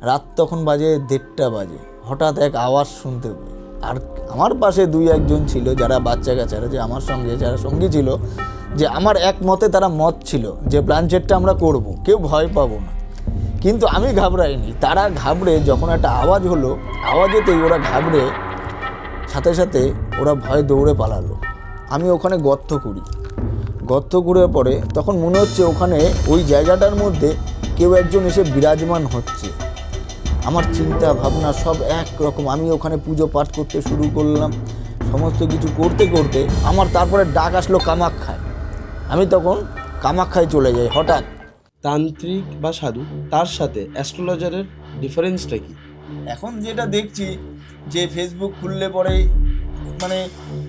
রাত তখন বাজে 1:30 বাজে, হঠাৎ এক আওয়াজ শুনতে পাই। আর আমার পাশে 2-1 জন ছিল যারা বাচ্চা কাচ্চারা, যে আমার সঙ্গে যারা সঙ্গী ছিল, যে আমার একমতে তারা মত ছিল যে প্ল্যানচেটটা আমরা করব, কেউ ভয় পাবো না। কিন্তু আমি ঘাবড়াইনি, তারা ঘাবড়ে যখন একটা আওয়াজ হলো, আওয়াজেতেই ওরা ঘাবড়ে সাথে সাথে ওরা ভয়ে দৌড়ে পালালো। আমি ওখানে গর্ত করে পরে তখন মনে হচ্ছে ওখানে ওই জায়গাটার মধ্যে কেউ একজন এসে বিরাজমান হচ্ছে। আমার চিন্তা ভাবনা সব একরকম। আমি ওখানে পুজো পাঠ করতে শুরু করলাম, সমস্ত কিছু করতে করতে আমার তারপরে ডাক আসলো কামাখ্যায়। আমি তখন কামাখ্যায় চলে যাই। হঠাৎ তান্ত্রিক বা সাধু, তার সাথে অ্যাস্ট্রোলজারের ডিফারেন্সটা কি? এখন যেটা দেখছি যে ফেসবুক খুললে পরে মানে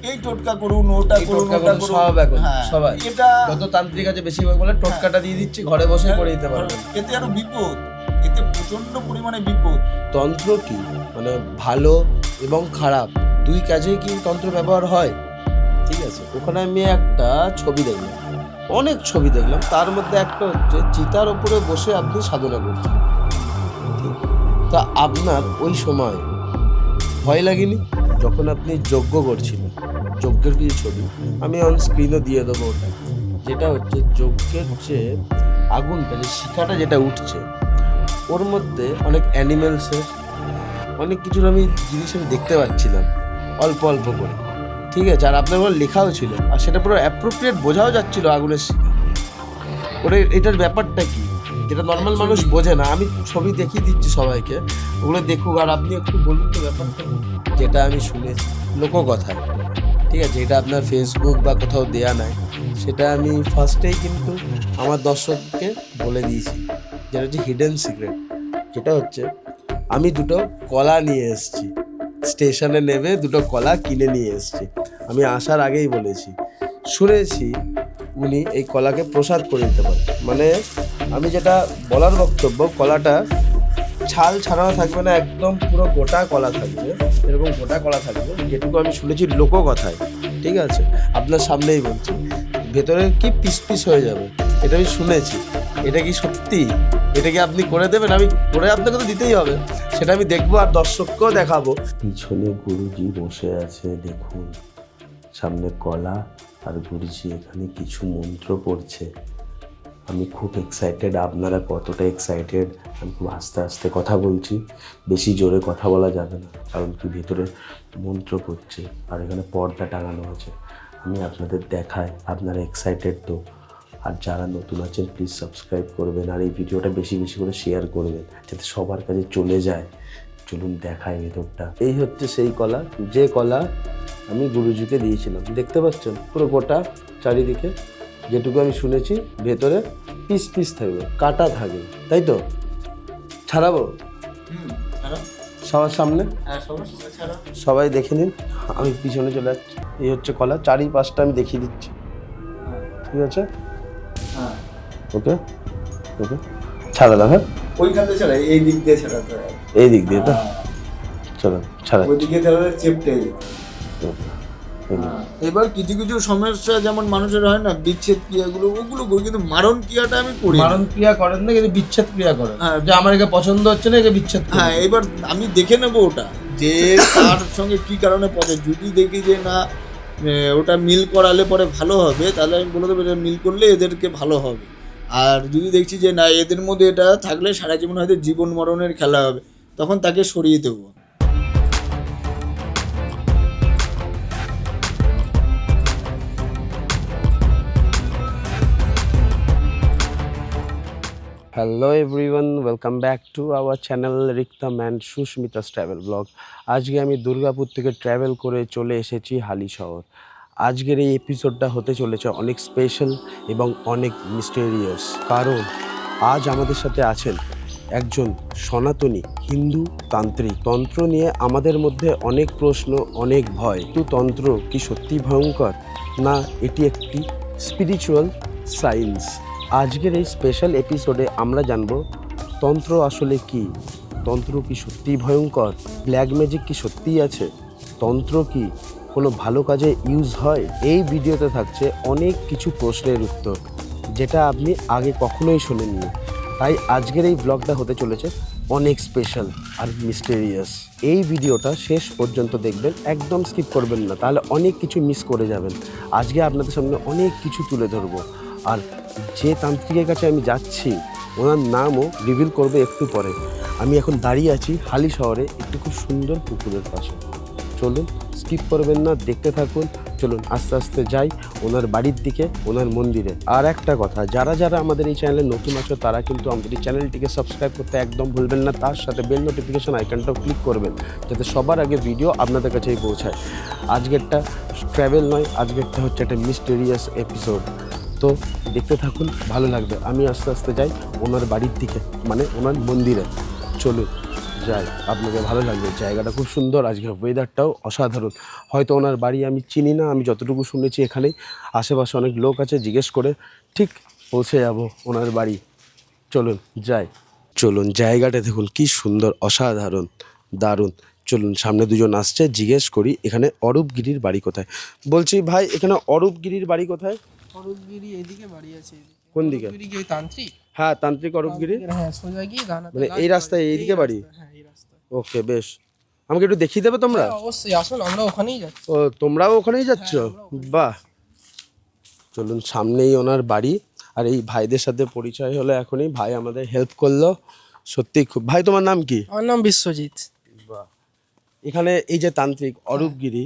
এই টোটকা করুন, ওটা করুন, ওটা করুন, সব এখন সবাই এটা যত তান্ত্রিক আছে বেশিরভাগ বলে টোটকাটা দিয়ে দিচ্ছে, ঘরে বসে করে দিতে পারবেন। এতে আরো বিপদ, এতে প্রচন্ড পরিমাণে বিপদ। তন্ত্র কি মানে ভালো এবং খারাপ দুই কাজেই কি তন্ত্র ব্যবহার হয়? ঠিক আছে, ওখানে আমি একটা ছবি দেখলাম, অনেক ছবি দেখলাম, তার মধ্যে একটা হচ্ছে চিতার ওপরে বসে আপনি সাধনা করছেন। তা আপনার ওই সময় ভয় লাগেনি যখন আপনি যজ্ঞ করছিলেন? যজ্ঞের কিছু ছবি আমি অন স্ক্রিনও দিয়ে দেবো, ওটা যেটা হচ্ছে যজ্ঞের যে আগুনটা, যে শিখাটা যেটা উঠছে, ওর মধ্যে অনেক অ্যানিমেলসের অনেক কিছুর আমি জিনিস আমি দেখতে পাচ্ছিলাম অল্প অল্প করে। ঠিক আছে, আর আপনার ওখানে লেখাও ছিল, আর সেটা পুরো অ্যাপ্রোপ্রিয়েট বোঝাও যাচ্ছিল আগুনের শিখা। ওরে এটার ব্যাপারটা কি, যেটা নর্মাল মানুষ বোঝে না। আমি ছবি দেখিয়ে দিচ্ছি সবাইকে, ওগুলো দেখুক, আর আপনি একটু বলুন তো ব্যাপারটা। যেটা আমি শুনেছি লোককথায়, ঠিক আছে, এটা আপনার ফেসবুক বা কোথাও দেয়া নাই, সেটা আমি ফার্স্টেই কিন্তু আমার দর্শককে বলে দিয়েছি, যেটা হচ্ছে হিডেন সিক্রেট। যেটা হচ্ছে আমি দুটো কলা নিয়ে এসেছি, স্টেশনে নেমে দুটো কলা কিনে নিয়ে এসেছি। আমি আসার আগেই বলেছি, শুনেছি উনি এই কলাকে প্রসাদ করে দিতে পারেন। মানে আমি যেটা বলার বক্তব্য, কলাটা ছাল ছাড়ানো থাকবে না, একদম পুরো গোটা কলা থাকবে, এরকম গোটা কলা থাকবে, যেটুকু আমি শুনেছি লোককথায়। ঠিক আছে, আপনার সামনেই বলছি, ভেতরে কি পিস পিস হয়ে যাবে, এটা আমি শুনেছি। এটা কি সত্যি? এটা কি আপনি করে দেবেন? আমি করে আপনাকে তো দিতেই হবে, সেটা আমি দেখবো আর দর্শককেও দেখাবো। পিছনে গুরুজি বসে আছে, দেখুন, সামনে কলা, আর গুরুজি এখানে কিছু মন্ত্র পড়ছে। আমি খুব এক্সাইটেড। আপনারা কতটা এক্সাইটেড? আমি খুব আস্তে আস্তে কথা বলছি, বেশি জোরে কথা বলা যাবে না, কারণ কি ভেতরে মন্ত্র পড়ছে আর এখানে পর্দা টাঙানো আছে। আমি আপনাদের দেখাই, আপনারা এক্সাইটেড তো? আর যারা নতুন আছেন প্লিজ সাবস্ক্রাইব করবেন, আর এই ভিডিওটা বেশি বেশি করে শেয়ার করবেন যাতে সবার কাছে চলে যায়। চলুন দেখাই ভেতরটা। এই হচ্ছে সেই কলা, যে কলা আমি গুরুজিকে দিয়েছিলাম। দেখতে পাচ্ছেন পুরো গোটা চারিদিকে, যেটুকু আমি শুনেছি ভেতরে পিস পিস থাকবে, কাটা থাকবে, তাই তো? ছাড়াবো সবার সামনে, সবাই দেখে নিন। আমি পিছনে চলে যাচ্ছি। এই হচ্ছে কলা, চারিপাশটা আমি দেখিয়ে দিচ্ছি। ঠিক আছে, ওকে ওকে, ছাড়ালাম। হ্যাঁ, ওইখানে ছাড়া, এই দিক দিয়ে ছাড়াতে হয়। এই দিক দিয়ে তো, চলো ছাড়া। ওইদিকে ছাড়ালে চেপটে এবার কিছু কিছু সমস্যা যেমন মানুষের হয় না, বিচ্ছেদ ক্রিয়াগুলো, ওগুলো করি, কিন্তু মারণ ক্রিয়াটা আমি করি। মারণ ক্রিয়া করেন না, কিন্তু বিচ্ছেদ ক্রিয়া করেন। হ্যাঁ, যে আমার একে পছন্দ হচ্ছে না, একে বিচ্ছেদ। হ্যাঁ, এবার আমি দেখে নেবো ওটা যে তার সঙ্গে কি কারণে পছন্দ। যদি দেখি যে না ওটা মিল করালে পরে ভালো হবে, তাহলে আমি বলে দেবো মিল করলে এদেরকে ভালো হবে। আর যদি দেখছি যে না এদের মধ্যে এটা থাকলে সারা জীবন হয়তো জীবন মরণের খেলা হবে, তখন তাকে সরিয়ে দেবো। Hello everyone, welcome back to our channel Riktam and Susmita's travel blog. আজকে আমি দুর্গাপুর থেকে ট্র্যাভেল করে চলে এসেছি হালিশহর। আজকের এই এপিসোডটা হতে চলেছে অনেক স্পেশাল এবং অনেক মিস্টেরিয়াস, কারণ আজ আমাদের সাথে আছেন একজন সনাতনী হিন্দু তান্ত্রিক। তন্ত্র নিয়ে আমাদের মধ্যে অনেক প্রশ্ন, অনেক ভয়। কিন্তু তন্ত্র কি সত্যি ভয়ঙ্কর, না এটি একটি স্পিরিচুয়াল সায়েন্স? আজকের এই স্পেশাল এপিসোডে আমরা জানব তন্ত্র আসলে কি, তন্ত্র কি সত্যিই ভয়ঙ্কর, ব্ল্যাক ম্যাজিক কি সত্যিই আছে, তন্ত্র কি কোনো ভালো কাজে ইউজ হয়। এই ভিডিওতে থাকছে অনেক কিছু প্রশ্নের উত্তর, যেটা আপনি আগে কখনোই শোনেননি। তাই আজকের এই ব্লগটা হতে চলেছে অনেক স্পেশাল আর মিস্টেরিয়াস। এই ভিডিওটা শেষ পর্যন্ত দেখবেন, একদম স্কিপ করবেন না, তাহলে অনেক কিছু মিস করে যাবেন। আজকে আপনাদের সামনে অনেক কিছু তুলে ধরবো, আর যে তান্ত্রিকের কাছে আমি যাচ্ছি ওনার নামও রিভিল করবে একটু পরে। আমি এখন দাঁড়িয়ে আছি হালি শহরে একটু খুব সুন্দর পুকুরের পাশে। চলুন স্কিপ করবেন না, দেখতে থাকুন। চলুন আস্তে আস্তে যাই ওনার বাড়ির দিকে, ওনার মন্দিরে। আর একটা কথা, যারা যারা আমাদের এই চ্যানেলে নতুন আছো তারা কিন্তু আমাদের এই চ্যানেলটিকে সাবস্ক্রাইব করতে একদম ভুলবেন না, তার সাথে বেল নোটিফিকেশন আইকনটাও ক্লিক করবেন যাতে সবার আগে ভিডিও আপনাদের কাছেই পৌঁছায়। আজকেরটা ট্র্যাভেল নয়, আজকেরটা হচ্ছে একটা মিস্টেরিয়াস এপিসোড। তো দেখতে থাকুন, ভালো লাগবে। আমি আস্তে আস্তে যাই ওনার বাড়ির দিকে, মানে ওনার মন্দিরে। চলুন যাই, আপনাকে ভালো লাগবে। জায়গাটা খুব সুন্দর, আজকের ওয়েদারটাও অসাধারণ। হয়তো ওনার বাড়ি আমি চিনি না, আমি যতটুকু শুনেছি এখানেই আশেপাশে অনেক লোক আছে, জিজ্ঞেস করে ঠিক পৌঁছে যাব ওনার বাড়ি। চলুন যাই। চলুন, জায়গাটা দেখুন কি সুন্দর, অসাধারণ, দারুণ। চলুন, সামনে দুজন আসছে, জিজ্ঞেস করি এখানে অরূপগিরির বাড়ি কোথায়। বলছি ভাই, এখানে অরূপগিরির বাড়ি কোথায়? অরূপগিরি এদিকে বাড়ি আছে এদিকে। কোন দিকে? অরূপগিরি কি ওই তান্ত্রিক? হ্যাঁ, তান্ত্রিক অরূপগিরি। হ্যাঁ, সোজা গিয়ে গানা মানে এই রাস্তায় এইদিকে বাড়ি? হ্যাঁ, এই রাস্তায়। ওকে, বেশ। আমাকে একটু দেখিয়ে দেবে তোমরা? হ্যাঁ, অবশ্যই আসুন, আমরা ওখানেই যাচ্ছি। ও, তোমরাও ওখানেই যাচ্ছ? বাহ। চলুন, সামনেই ওনার বাড়ি। আর এই ভাইদের সাথে পরিচয় হলো এখনই, ভাই আমাদের হেল্প করলো, সত্যি খুব। ভাই তোমার নাম কি? আমার নাম বিশ্বজিৎ। বাহ। এখানে এই যে তান্ত্রিক অরূপগিরি,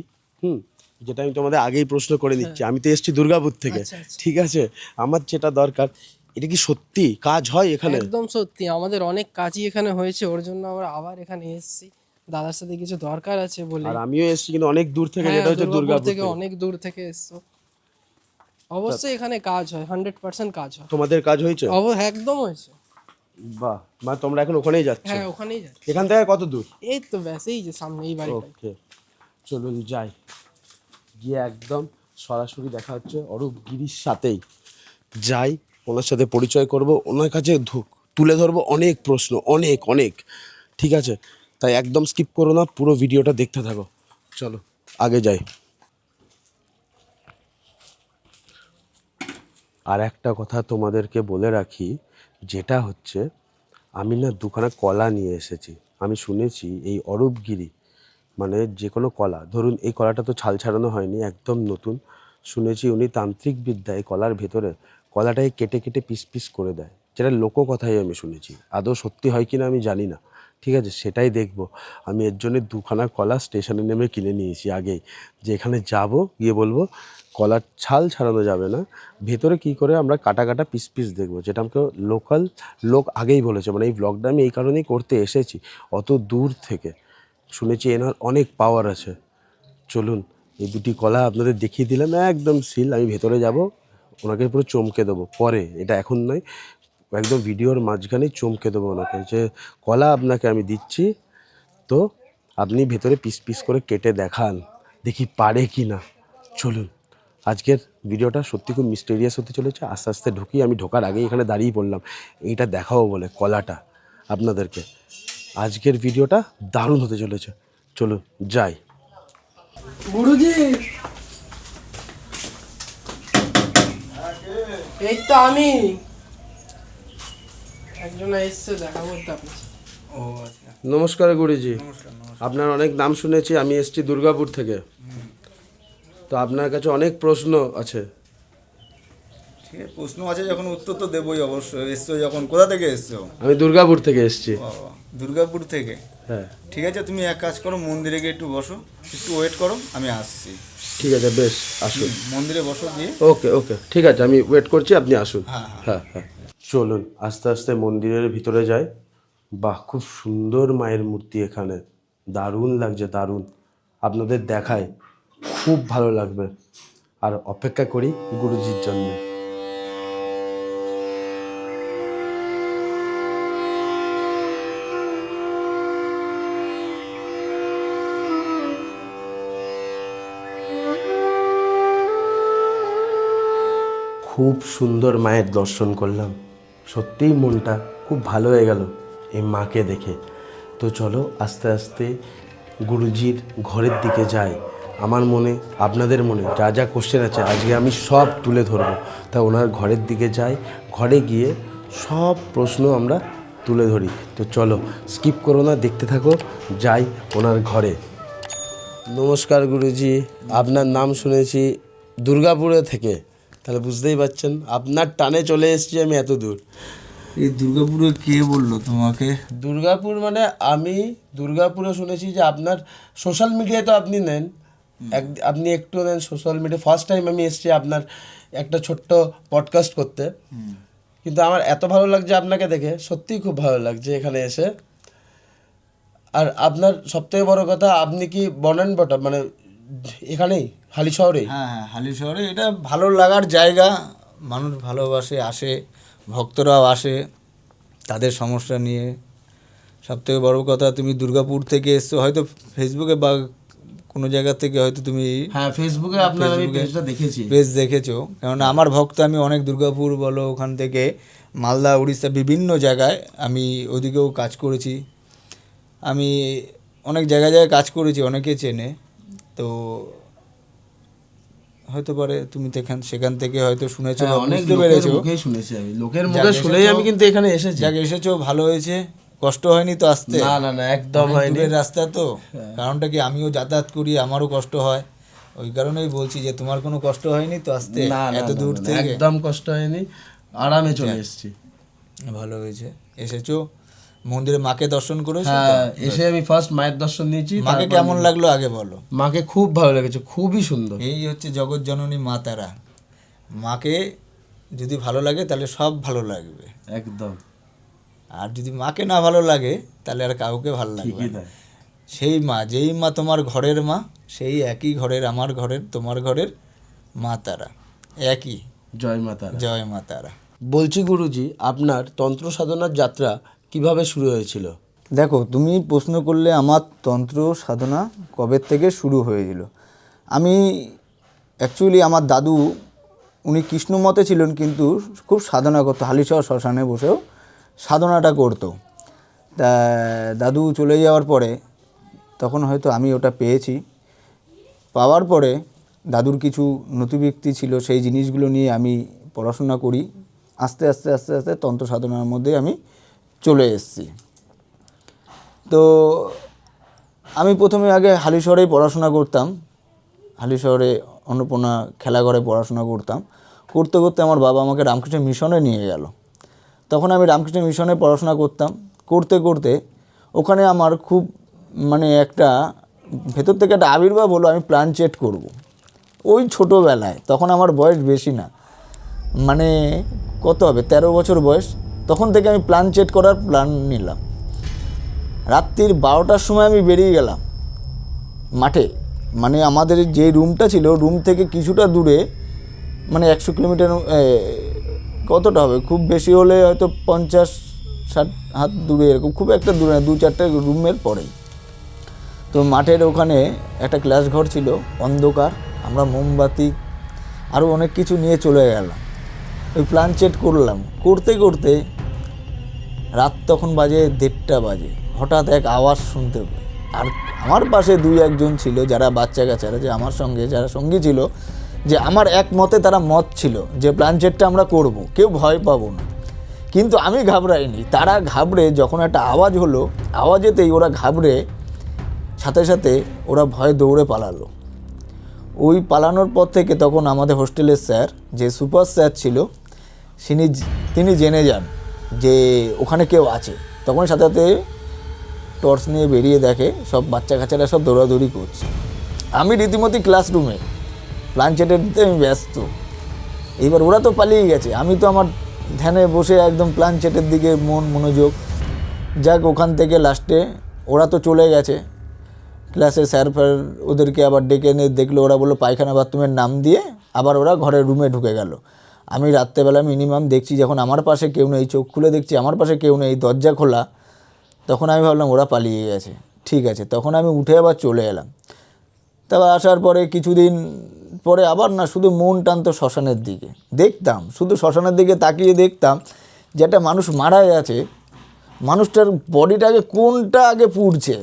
যেটা আমি তোমাদের আগেই প্রশ্ন করে নিচ্ছি, আমি তো এসেছি দুর্গাপুর থেকে, আচ্ছা, আচ্ছা। ঠিক আছে? আমার যেটা দরকার, এটা কি সত্যি কাজ হয় এখানে? একদম সত্যি, আমাদের অনেক কাজই এখানে হয়েছে, ওর জন্য আমরা আবার এখানে এসেছি। দাদার সাথে কিছু দরকার আছে বলে। আর আমিও এসেছি কিন্তু অনেক দূর থেকে, হ্যাঁ, যেটা হচ্ছে দুর্গাপুর থেকে থেকে। অনেক দূর থেকে এসছো। অবশ্যই এখানে কাজ হয়, 100% কাজ হয়। তোমাদের কাজ হয়েছে? একদম হয়েছে। বাহ। মানে তোমরা এখন ওখানেই যাচ্ছ? হ্যাঁ, ওখানেই যাচ্ছি। এখান থেকে কত দূর? এই তো ব্যাস, এই যে সামনে এই বাড়িটা। ওকে, চলুন যাই। গিয়ে একদম সরাসরি দেখা হচ্ছে অরূপগিরির সাথেই। যাই, ওনার সাথে পরিচয় করব, ওনার কাছে তুলে ধরবো অনেক প্রশ্ন, অনেক অনেক। ঠিক আছে, তাই একদম স্কিপ করো না, পুরো ভিডিওটা দেখতে থাকো। চলো আগে যাই। আর একটা কথা তোমাদেরকে বলে রাখি, যেটা হচ্ছে আমি না দুখানা কলা নিয়ে এসেছি। আমি শুনেছি এই অরূপগিরি মানে যে কোনো কলা, ধরুন এই কলাটা তো ছাল ছাড়ানো হয়নি, একদম নতুন। শুনেছি উনি তান্ত্রিক বিদ্যায় কলার ভেতরে কলাটাকে কেটে কেটে পিস পিস করে দেয়, যেটা লোককথাই আমি শুনেছি। আদৌ সত্যি হয় কি না আমি জানি না, ঠিক আছে? সেটাই দেখব। আমি এর জন্য দুখানা কলা স্টেশনে নেমে কিনে নিয়েছি আগেই, যে এখানে যাবো, গিয়ে বলবো কলার ছাল ছাড়ানো যাবে না, ভেতরে কি করে আমরা কাটা কাটা পিস পিস দেখবো, যেটা আমাকে লোকাল লোক আগেই বলেছে। মানে এই ব্লগটা আমি এই কারণেই করতে এসেছি, অত দূর থেকে। শুনেছি এনার অনেক পাওয়ার আছে। চলুন, এই দুটি কলা আপনাদের দেখিয়ে দিলাম, একদম সিল। আমি ভেতরে যাব, ওনাকে পুরো চমকে দেবো পরে, এটা এখন নয়, একদম ভিডিওর মাঝখানেই চমকে দেবো ওনাকে, যে কলা আপনাকে আমি দিচ্ছি, তো আপনি ভেতরে পিস পিস করে কেটে দেখান, দেখি পারে কি না। চলুন, আজকের ভিডিওটা সত্যি খুব মিস্টেরিয়াস হতে চলেছে। আস্তে আস্তে ঢুকি, আমি ঢোকার আগেই এখানে দাঁড়িয়ে পড়লাম এইটা দেখাবো বলে, কলাটা আপনাদেরকে। আজকের ভিডিওটা দারুণ হতে চলেছে। চলুন যাই। গুরুজি, এই তো আমি। একজন এসছে দেখা করতে আপনার সাথে। ও আচ্ছা, নমস্কার গুরুজি। নমস্কার নমস্কার। আপনার অনেক নাম শুনেছি, আমি এসেছি দুর্গাপুর থেকে। তো আপনার কাছে অনেক প্রশ্ন আছে। ঠিক আছে, প্রশ্ন আছে যখন উত্তর তো দেবই অবশ্যই। এসছো যখন, কোথা থেকে এসছো? আমি দুর্গাপুর থেকে এসেছি। বাবা, দুর্গাপুর থেকে? হ্যাঁ, ঠিক আছে, তুমি এক কাজ করো, মন্দিরে গিয়ে একটু বসো, একটু ওয়েট করো, আমি আসছি। ঠিক আছে, বেশ, আসুন। মন্দিরে বসো গিয়ে। ওকে ওকে, ঠিক আছে, আমি ওয়েট করছি, আপনি আসুন। হ্যাঁ, হ্যাঁ হ্যাঁ, চলুন আস্তে আস্তে মন্দিরের ভিতরে যাই। বাহ, খুব সুন্দর মায়ের মূর্তি এখানে, দারুণ লাগছে, দারুণ। আপনাদের দেখায় খুব ভালো লাগবে। আর অপেক্ষা করি গুরুজির জন্য। খুব সুন্দর মায়ের দর্শন করলাম, সত্যিই মনটা খুব ভালো হয়ে গেল এই মাকে দেখে। তো চলো আস্তে আস্তে গুরুজির ঘরের দিকে যাই। আমার মনে, আপনাদের মনে যা যা কোশ্চেন আছে আজকে আমি সব তুলে ধরবো। তা ওনার ঘরের দিকে যাই, ঘরে গিয়ে সব প্রশ্ন আমরা তুলে ধরি। তো চলো স্কিপ করো না, দেখতে থাকো, যাই ওনার ঘরে। নমস্কার গুরুজি, আপনার নাম শুনেছি দুর্গাপুরে থেকে, তাহলে বুঝতেই পারছেন আপনার টানে চলে এসেছি আমি এত দূর। এই দুর্গাপুরে কে বললো তোমাকে? দুর্গাপুর মানে আমি দুর্গাপুরে শুনেছি যে আপনার সোশ্যাল মিডিয়ায় তো আপনি নেন, আপনি একটু নেন সোশ্যাল মিডিয়া। ফার্স্ট টাইম আমি এসেছি আপনার একটা ছোট্ট পডকাস্ট করতে, কিন্তু আমার এত ভালো লাগছে আপনাকে দেখে, সত্যিই খুব ভালো লাগছে এখানে এসে। আর আপনার সবথেকে বড় কথা, আপনি কি বনান বটা মানে এখানেই হালি শহরেই? হ্যাঁ হ্যাঁ, হালি শহরে। এটা ভালো লাগার জায়গা, মানুষ ভালোবাসে, আসে, ভক্তরাও আসে তাদের সমস্যা নিয়ে। সবথেকে বড় কথা, তুমি দুর্গাপুর থেকে এসছো, হয়তো ফেসবুকে বা কোনো জায়গা থেকে হয়তো তুমি হ্যাঁ, ফেসবুকে আপনার আমি পেজটা দেখেছি। পেজ দেখেছো, কেননা আমার ভক্ত আমি অনেক দুর্গাপুর বলো, ওখান থেকে মালদা, উড়িষ্যা, বিভিন্ন জায়গায় আমি ওদিকেও কাজ করেছি। আমি অনেক জায়গায় জায়গায় কাজ করেছি, অনেকে চেনে। তো হয়তো পারে তুমি সেখান থেকে হয়তো শুনেছো বা অনেক বুঝতে লোকের পেরেছো। মুখেই শুনেছি আমি, লোকের মুখে শুনেই আমি কিন্তু এখানে এসেছি। যাকে এসেছো ভালো হয়েছে, কষ্ট হয়নি তো আসতে? না না না, একদম অনেক হয়নি। দূরের রাস্তা তো, কারণটা কি, আমিও যাতায়াত করি, আমারও কষ্ট হয়, ওই কারণেই বলছি যে তোমার কোনো কষ্ট হয়নি তো আসতে না না এত দূর না, থেকে? একদম কষ্ট হয়নি, আরামে চলে এসেছি। ভালো হয়েছে, এসেছো। মন্দিরে মাকে দর্শন করেছো তো? হ্যাঁ, এসে আমি ফার্স্ট মায়ের দর্শন নিয়েছি। মাকে কেমন লাগলো আগে বলো? মাকে খুব ভালো লেগেছে, খুবই সুন্দর। এই হচ্ছে জগৎ জননী মা তারা। মাকে যদি ভালো লাগে তাহলে সব ভালো লাগবে, একদম আর যদি মাকে না ভালো লাগে তাহলে আর কাউকে ভালো লাগবে ঠিকই না। তাই। সেই মা, যেই মা তোমার ঘরের মা, সেই একই ঘরের, আমার ঘরের, তোমার ঘরের মা তারা একই। জয় মাতা। জয় মা তারা। বলছি গুরুজি, আপনার তন্ত্র সাধনার যাত্রা কিভাবে শুরু হয়েছিল? দেখো, তুমি প্রশ্ন করলে আমার তন্ত্র সাধনা কবে থেকে শুরু হয়েছিল। আমি অ্যাকচুয়ালি, আমার দাদু উনি কৃষ্ণ মতে ছিলেন, কিন্তু খুব সাধনা করতো, হালিশহর শ্মশানে বসেও সাধনাটা করতো। তা দাদু চলে যাওয়ার পরে তখন হয়তো আমি ওটা পেয়েছি। পাওয়ার পরে দাদুর কিছু নথিভুক্তি ছিল, সেই জিনিসগুলো নিয়ে আমি পড়াশোনা করি। আস্তে আস্তে আস্তে আস্তে তন্ত্র সাধনার মধ্যে আমি চলে এসেছি। তো আমি প্রথমে আগে হালিশহরেই পড়াশোনা করতাম, হালিশহরে অন্নপূর্ণা খেলাঘরে পড়াশোনা করতাম। করতে করতে আমার বাবা আমাকে রামকৃষ্ণ মিশনে নিয়ে গেল। তখন আমি রামকৃষ্ণ মিশনে পড়াশোনা করতাম। করতে করতে ওখানে আমার খুব মানে একটা ভেতর থেকে একটা আবির্ভাব হলো, আমি প্ল্যান চেট করব। ওই ছোটোবেলায়, তখন আমার বয়স বেশি না, মানে কত হবে, 13 বছর বয়স। তখন থেকে আমি প্ল্যান চেট করার প্ল্যান নিলাম। রাত্রির 12টার সময় আমি বেরিয়ে গেলাম মাঠে। মানে আমাদের যে রুমটা ছিল, রুম থেকে কিছুটা দূরে, মানে 100 কিলোমিটার, কতটা হবে, খুব বেশি হলে হয়তো 50-60 হাত দূরে, এরকম, খুব একটা দূরে না, 2-4টে রুমের পরেই। তো মাঠের ওখানে একটা ক্লাস ঘর ছিল, অন্ধকার। আমরা মোমবাতি আরও অনেক কিছু নিয়ে চলে গেলাম। ওই প্ল্যান চেট করলাম। করতে করতে রাত তখন বাজে 1:30 বাজে। হঠাৎ এক আওয়াজ শুনতে পাই, আর আমার পাশে 2-1 ছিল যারা বাচ্চা কাচ্চারা, যে আমার সঙ্গে যারা সঙ্গী ছিল, যে আমার এক মতে তারা মত ছিল যে প্ল্যান চেটটা আমরা করব, কেউ ভয় পাবো না। কিন্তু আমি ঘাবড়াইনি, তারা ঘাবড়ে, যখন একটা আওয়াজ হলো, আওয়াজেতেই ওরা ঘাবড়ে, সাথে সাথে ওরা ভয়ে দৌড়ে পালালো। ওই পালানোর পর থেকে তখন আমাদের হোস্টেলের স্যার, যে সুপার স্যার ছিল, তিনি জেনে যান যে ওখানে কেউ আছে। তখন সাথে সাথে টর্চ নিয়ে বেরিয়ে দেখে সব বাচ্চা কাচ্চারা সব দৌড়াদৌড়ি করছে। আমি রীতিমতো ক্লাসরুমে প্ল্যান চেটের দিতে আমি ব্যস্ত। এইবার ওরা তো পালিয়ে গেছে, আমি তো আমার ধ্যানে বসে একদম প্ল্যান চেটের দিকে মনোযোগ। যাক, ওখান থেকে লাস্টে ওরা তো চলে গেছে। ক্লাসে স্যার ফ্যার ওদেরকে আবার ডেকে এনে দেখলো, ওরা বললো পায়খানা বাথরুমের নাম দিয়ে আবার ওরা ঘরের রুমে ঢুকে গেল। আমি রাত্রেবেলা মিনিমাম দেখছি, যখন আমার পাশে কেউ নেই, চোখ খুলে দেখছি আমার পাশে কেউ নেই, দরজা খোলা, তখন আমি ভাবলাম ওরা পালিয়ে গেছে, ঠিক আছে। তখন আমি উঠে আবার চলে এলাম। তারপর আসার পরে কিছুদিন পরে আবার না, শুধু মন টানতো শ্মশানের দিকে। দেখতাম, শুধু শ্মশানের দিকে তাকিয়ে দেখতাম যে একটা মানুষ মারা গেছে, মানুষটার বডিটাকে কোনটা আগে পুড়ছে,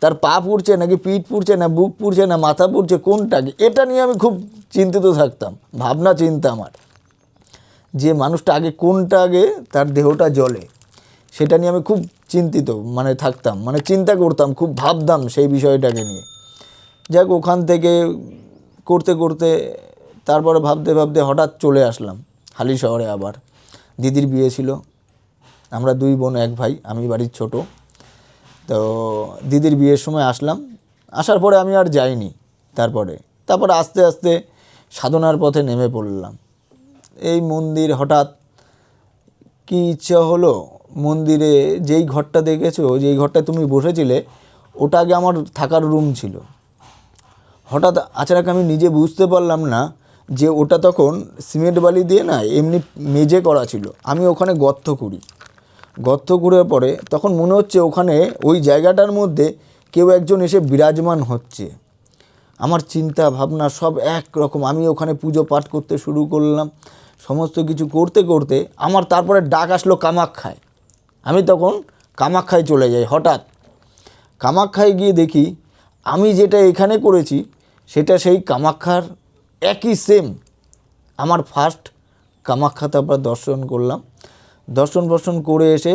তার পা পুড়ছে নাকি পিঠ পুড়ছে না বুক পুড়ছে না মাথা পুড়ছে, কোনটা আগে, এটা নিয়ে আমি খুব চিন্তিত থাকতাম। ভাবনা চিন্তা আমার, যে মানুষটা আগে কোনটা আগে তার দেহটা জ্বলে, সেটা নিয়ে আমি খুব চিন্তিত মানে থাকতাম, মানে চিন্তা করতাম, খুব ভাবতাম সেই বিষয়টাকে নিয়ে। যাক, ওখান থেকে করতে করতে তারপরে ভাবতে ভাবতে হঠাৎ চলে আসলাম হালি শহরে। আবার দিদির বিয়ে ছিল, আমরা 2 বোন 1 ভাই, আমি বাড়ির ছোট। তো দিদির বিয়ের সময় আসলাম, আসার পরে আমি আর যাইনি। তারপরে আস্তে আস্তে সাধনার পথে নেমে পড়লাম। এই মন্দির হঠাৎ কি ইচ্ছা হলো, মন্দিরে যেই ঘরটা দেখেছো, যেই ঘরটায় তুমি বসেছিলে, ওটা আগে আমার থাকার রুম ছিল। হঠাৎ আচানক আমি নিজে বুঝতে পারলাম না যে ওটা তখন সিমেন্ট বালি দিয়ে না এমনি মেঝে করা ছিল। আমি ওখানে গর্ত করার পরে তখন মনে হচ্ছে ওখানে ওই জায়গাটার মধ্যে কেউ একজন এসে বিরাজমান হচ্ছে। আমার চিন্তা ভাবনা সব একরকম। আমি ওখানে পুজো পাঠ করতে শুরু করলাম, সমস্ত কিছু করতে করতে আমার তারপরে ডাক আসলো কামাখ্যায়। আমি তখন কামাখ্যায় চলে যাই। হঠাৎ কামাখ্যায় গিয়ে দেখি আমি যেটা এখানে করেছি সেটা সেই কামাখ্যার একই সেম। আমার ফার্স্ট কামাখ্যা তারপর দর্শন করলাম। দর্শন করে এসে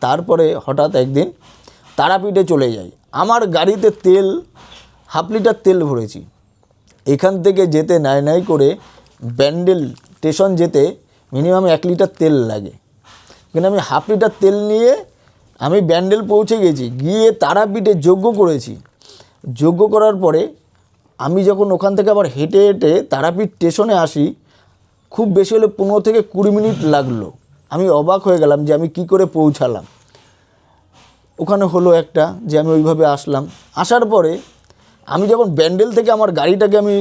তারপরে হঠাৎ একদিন তারাপীঠে চলে যাই। আমার গাড়িতে তেল 1/2 লিটার তেল ভরেছি। এখান থেকে যেতে নাই করে ব্যান্ডেল স্টেশন যেতে মিনিমাম 1 লিটার তেল লাগে। কিন্তু আমি 1/2 লিটার তেল নিয়ে আমি ব্যান্ডেল পৌঁছে গেছি, গিয়ে তারাপীঠে যজ্ঞ করেছি। যজ্ঞ করার পরে আমি যখন ওখান থেকে আবার হেঁটে হেঁটে তারাপীঠ স্টেশনে আসি, খুব বেশি হলে 15 থেকে 20 মিনিট লাগলো। আমি অবাক হয়ে গেলাম যে আমি কি করে পৌঁছালাম। ওখানে হলো একটা যে আমি ওইভাবে আসলাম। আসার পরে আমি যখন ব্যান্ডেল থেকে আমার গাড়িটাকে আমি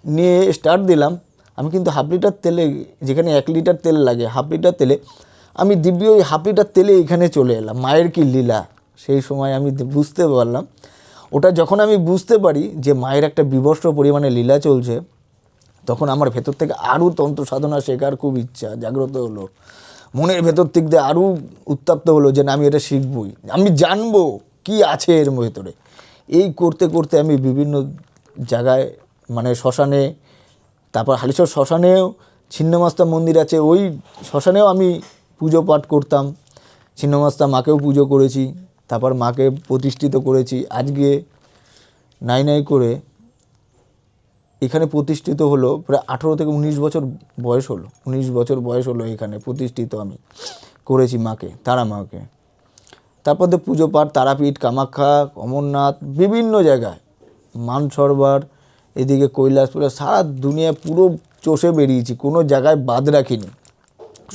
নিয়ে স্টার্ট দিলাম, আমি কিন্তু 1/2 লিটার তেলে, যেখানে 1 লিটার তেল লাগে 1/2 লিটার তেলে, আমি দিব্যি ওই 1/2 লিটার তেলে এখানে চলে এলাম। মায়ের কি লীলা, সেই সময় আমি বুঝতে পারলাম। ওটা যখন আমি বুঝতে পারি যে মায়ের একটা বিভৎস পরিমাণে লীলা চলছে, তখন আমার ভেতর থেকে আরও তন্ত্র সাধনা শেখার খুব ইচ্ছা জাগ্রত হলো। মনের ভেতর থেকে আরও উত্তপ্ত হলো যে না, আমি এটা শিখবই, আমি জানবো কি আছে এর ভেতরে। এই করতে করতে আমি বিভিন্ন জায়গায়, মানে শ্মশানে, তারপর হালিশহর শ্মশানেও ছিন্নমস্তা মন্দির আছে, ওই শ্মশানেও আমি পুজো পাঠ করতাম। ছিন্নমস্তা মাকেও পুজো করেছি, তারপর মাকে প্রতিষ্ঠিত করেছি। আজকে নাই করে এখানে প্রতিষ্ঠিত হলো প্রায় 18 থেকে 19 বছর বয়স হলো। 19 বছর বয়স হলো এখানে প্রতিষ্ঠিত আমি করেছি মাকে, তারা মাকে। তারপর তো পুজো পাঠ তারাপীঠ, কামাখ্যা, অমরনাথ, বিভিন্ন জায়গায়, মানসরোবর, এদিকে কৈলাসপুরে, সারা দুনিয়া পুরো চষে বেরিয়েছি, কোনো জায়গায় বাদ রাখিনি।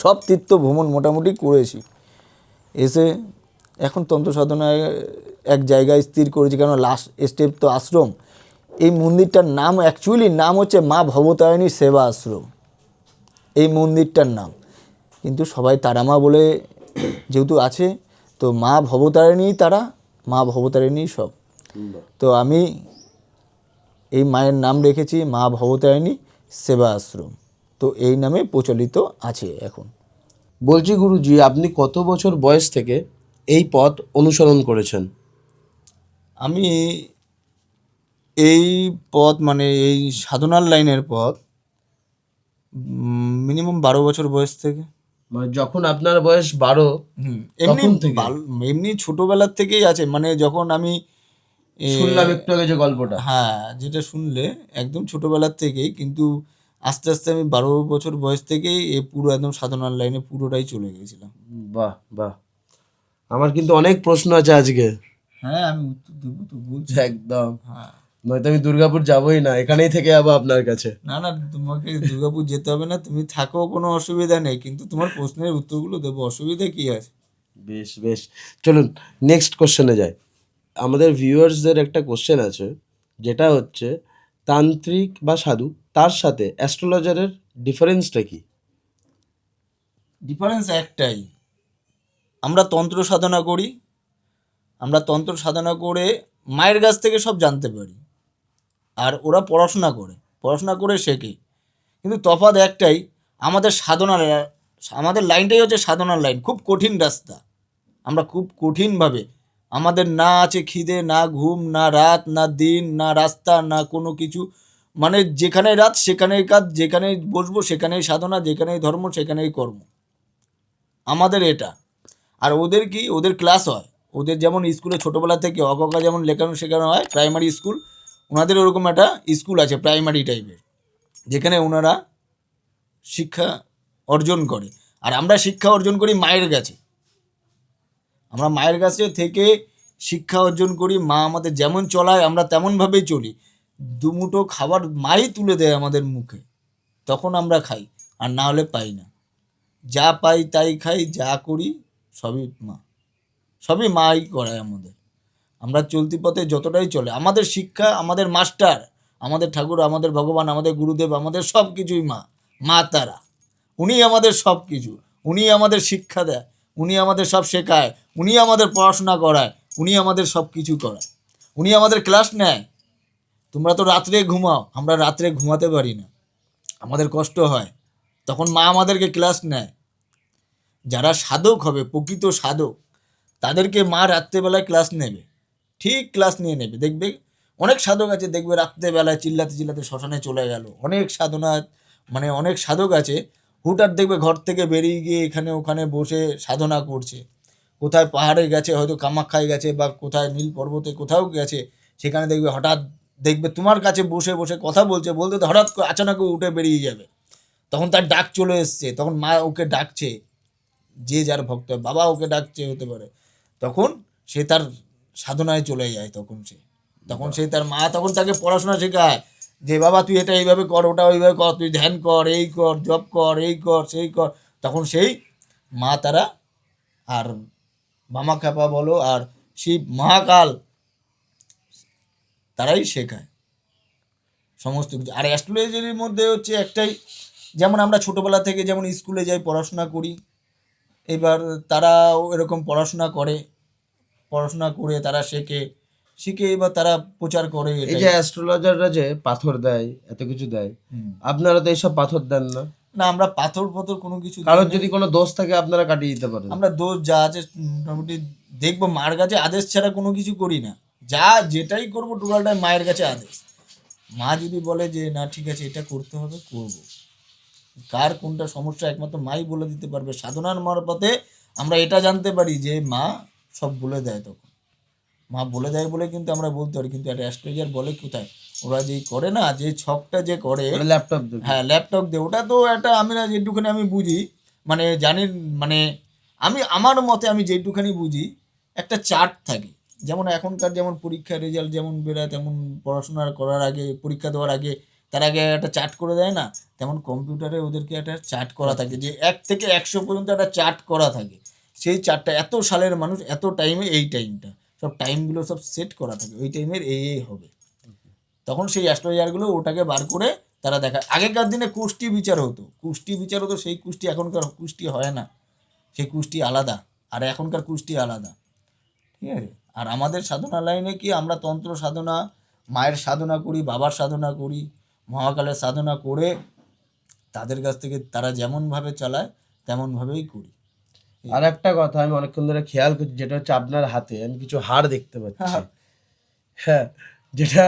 সব তীর্থ ভ্রমণ মোটামুটি করেছি। এসে এখন তন্ত্র সাধনায় এক জায়গায় স্থির করেছি, কারণ লাস্ট স্টেপ তো আশ্রম। এই মন্দিরটার নাম অ্যাকচুয়ালি নাম হচ্ছে মা ভবতারিণী সেবা আশ্রম, এই মন্দিরটার নাম। কিন্তু সবাই তারামা বলে যেহেতু আছে, তো মা ভবতারিণী তারা, মা ভবতারিণী সব। তো আমি এই মায়ের নাম রেখেছি মা ভবতারিণী সেবা আশ্রম, তো এই নামে প্রচলিত আছে এখন। বলছি গুরুজি, আপনি কত বছর বয়স থেকে এই পথ অনুসরণ করেছেন? আমি এই পথ, মানে এই সাধনার লাইনের পথ মিনিমাম 12 বছর বয়স থেকে। মানে যখন আপনার বয়স 12, এমনি তখন থেকে? এমনি ছোটোবেলার থেকেই আছে, মানে যখন আমি শুনলাম একটু আগে যে গল্পটা। হ্যাঁ, যেটা শুনলে একদম ছোটোবেলার থেকেই, কিন্তু আস্তে আস্তে আমি 12 বছর বয়স থেকেই এ পুরো একদম সাধনার লাইনে পুরোটাই চলে গিয়েছিলাম। বাহ বাহ, আমার কিন্তু অনেক প্রশ্ন আছে আজকে। হ্যাঁ, আমি উত্তর দেবো তো বলছি। একদম, হ্যাঁ, নয়তো আমি দুর্গাপুর যাবোই না, এখানেই থেকে যাবো আপনার কাছে। না তোমাকে দুর্গাপুর যেতে হবে না, তুমি থাকো, কোনো অসুবিধা নেই, কিন্তু তোমার প্রশ্নের উত্তরগুলো দেবো, অসুবিধা কি আছে। বেশ বেশ, চলুন নেক্সট কোশ্চেনে যাই। আমাদের ভিউয়ার্সদের একটা কোশ্চেন আছে, যেটা হচ্ছে তান্ত্রিক বা সাধু, তার সাথে অ্যাস্ট্রোলজারের ডিফারেন্সটা কি? ডিফারেন্স একটাই, আমরা তন্ত্র সাধনা করি, আমরা তন্ত্র সাধনা করে মায়ের কাছ থেকে সব জানতে পারি, আর ওরা পড়াশোনা করে শেখে। কিন্তু তফাৎ একটাই, আমাদের লাইনটাই হচ্ছে সাধনার লাইন, খুব কঠিন রাস্তা। আমরা খুব কঠিনভাবে, আমাদের না আছে খিদে, না ঘুম, না রাত, না দিন, না রাস্তা, না কোনো কিছু, মানে যেখানে রাত সেখানেই কাজ, যেখানেই বসবো সেখানেই সাধনা, যেখানেই ধর্ম সেখানেই কর্ম, আমাদের এটা। আর ওদের কি, ওদের ক্লাস হয়, ওদের যেমন স্কুলে ছোটোবেলা থেকে অঙ্ক যেমন শেখানো হয় প্রাইমারি স্কুল, ওনাদের ওরকম একটা স্কুল আছে প্রাইমারি টাইপের, যেখানে ওনারা শিক্ষা অর্জন করে। আর আমরা শিক্ষা অর্জন করি মায়ের কাছে, আমরা মায়ের কাছে থেকে শিক্ষা অর্জন করি। মা আমাদের যেমন চলায় আমরা তেমনভাবেই চলি। দুমুঠো খাবার মাই তুলে দেয় আমাদের মুখে, তখন আমরা খাই, আর না হলে পাই না। যা পাই তাই খাই, যা করি সবই মাই করায় আমাদের। আমরা চলতি পথে যতটাই চলে, আমাদের শিক্ষা, আমাদের মাস্টার, আমাদের ঠাকুর, আমাদের ভগবান, আমাদের গুরুদেব, আমাদের সব কিছুই মা তারা। উনি আমাদের সব কিছু, উনি আমাদের শিক্ষা দেয়, উনি আমাদের সব শেখায়, উনি আমাদের পড়াশোনা করায়, উনি আমাদের সব কিছু করায়, উনি আমাদের ক্লাস নেয়। তোমরা তো রাত্রে ঘুমাও, আমরা রাত্রে ঘুমাতে পারি না, আমাদের কষ্ট হয়, তখন মা আমাদেরকে ক্লাস নেয়। যারা সাধক হবে, প্রকৃত সাধক, তাদেরকে মা রাত্রেবেলায় ক্লাস নেবে, ঠিক ক্লাস নিয়ে নেবে। দেখবে অনেক সাধক আছে, দেখবে রাত্রেবেলায় চিল্লাতে শ্মশানে চলে গেল। অনেক সাধনা, মানে অনেক সাধক আছে, হুটহাট দেখবে ঘর থেকে বেরিয়ে গিয়ে এখানে ওখানে বসে সাধনা করছে। কোথায় পাহাড়ে গেছে, হয়তো কামাখ্যায় গেছে, বা কোথায় নীল পর্বতে কোথাও গেছে, সেখানে দেখবে হঠাৎ দেখবে তোমার কাছে বসে বসে কথা বলতে তো হঠাৎ করে আচানক উঠে বেরিয়ে যাবে। তখন তার ডাক চলে এসছে, তখন মা ওকে ডাকছে, যে যার ভক্ত, বাবা ওকে ডাকছে হতে পারে, তখন সে তার সাধনায় চলে যায়। তখন সে তার মা তখন তাকে পড়াশোনা শেখায়, যে বাবা তুই এটা এইভাবে কর, ওটা ওইভাবে কর, তুই ধ্যান কর, এই কর, জপ কর, এই কর, সেই কর। তখন সেই মা তারা আর মামা খ্যাপা বলো আর শিব মহাকাল, তারাই শেখায় সমস্ত কিছু। আর অ্যাস্ট্রোলজির মধ্যে হচ্ছে একটাই, যেমন আমরা ছোটোবেলা থেকে যেমন স্কুলে যাই, পড়াশোনা করি, এবার তারাও এরকম পড়াশোনা করে তারা শিখে এবার তারা প্রচার করে। এই যে অ্যাস্ট্রোলজাররা যে পাথর দেয়, এত কিছু দেয়, আপনারা তো এইসব পাথর দেন না? না, আমরা পাথর কোনো কিছু কারোর যদি কোনো দোষ থাকে আপনারা কাটিয়ে দিতে পারেন? আমরা দোষ যা আছে মোটামুটি দেখবো, মার কাছে আদেশ ছাড়া কোনো কিছু করি না। যেটাই করবো টোটালটাই মায়ের কাছে আদেশ। মা যদি বলে যে না ঠিক আছে এটা করতে হবে, করবো। কার কোনটা সমস্যা একমাত্র মাই বলে দিতে পারবে। সাধনার মারফতে আমরা এটা জানতে পারি যে মা সব বলে দেয়। তখন মা বলে দেয় বলে কিন্তু আমরা বলতে পারি, কিন্তু একটা অ্যাস্ট্রোলজার বলে কোথায়? ওরা যেই করে না, যে ছকটা যে করে ল্যাপটপ, হ্যাঁ ল্যাপটপ দিয়ে, ওটা তো একটা আমি না যেটুখানি আমি বুঝি, মানে জানি, মানে আমার মতে আমি যেটুখানি বুঝি, একটা চার্ট থাকে। যেমন এখনকার যেমন পরীক্ষার রেজাল্ট যেমন বেরোয়, তেমন পড়াশোনা করার আগে, পরীক্ষা দেওয়ার আগে তার আগে একটা চার্ট করে দেয় না, তেমন কম্পিউটারে ওদেরকে একটা চার্ট করা থাকে, যে 1 থেকে 100 পর্যন্ত একটা চার্ট করা থাকে। সেই চার্টটা এত সালের মানুষ এত টাইমে, এই টাইমটা সব টাইমগুলো সব সেট করা থাকে, ওই টাইমের এই হবে। তখন সেই অ্যাস্ট্রোলজারগুলো ওটাকে বার করে তারা দেখায়। আগেকার দিনে কুষ্টি বিচার হতো, সেই কুষ্টি এখনকার কুষ্টি হয় না, সেই কুষ্টি আলাদা, আর এখনকার কুষ্টি আলাদা, ঠিক আছে। আর আমাদের সাধনা লাইনে কি, আমরা তন্ত্র সাধনা, মায়ের সাধনা করি, বাবার সাধনা করি, মহাকালের সাধনা করে তাদের কাছ থেকে তারা যেমনভাবে চালায় তেমনভাবেই করি। আর একটা কথা আমি অনেকক্ষণ ধরে খেয়াল করছি, যেটা হচ্ছে আপনার হাতে আমি কিছু হাড় দেখতে পাচ্ছি। হ্যাঁ, যেটা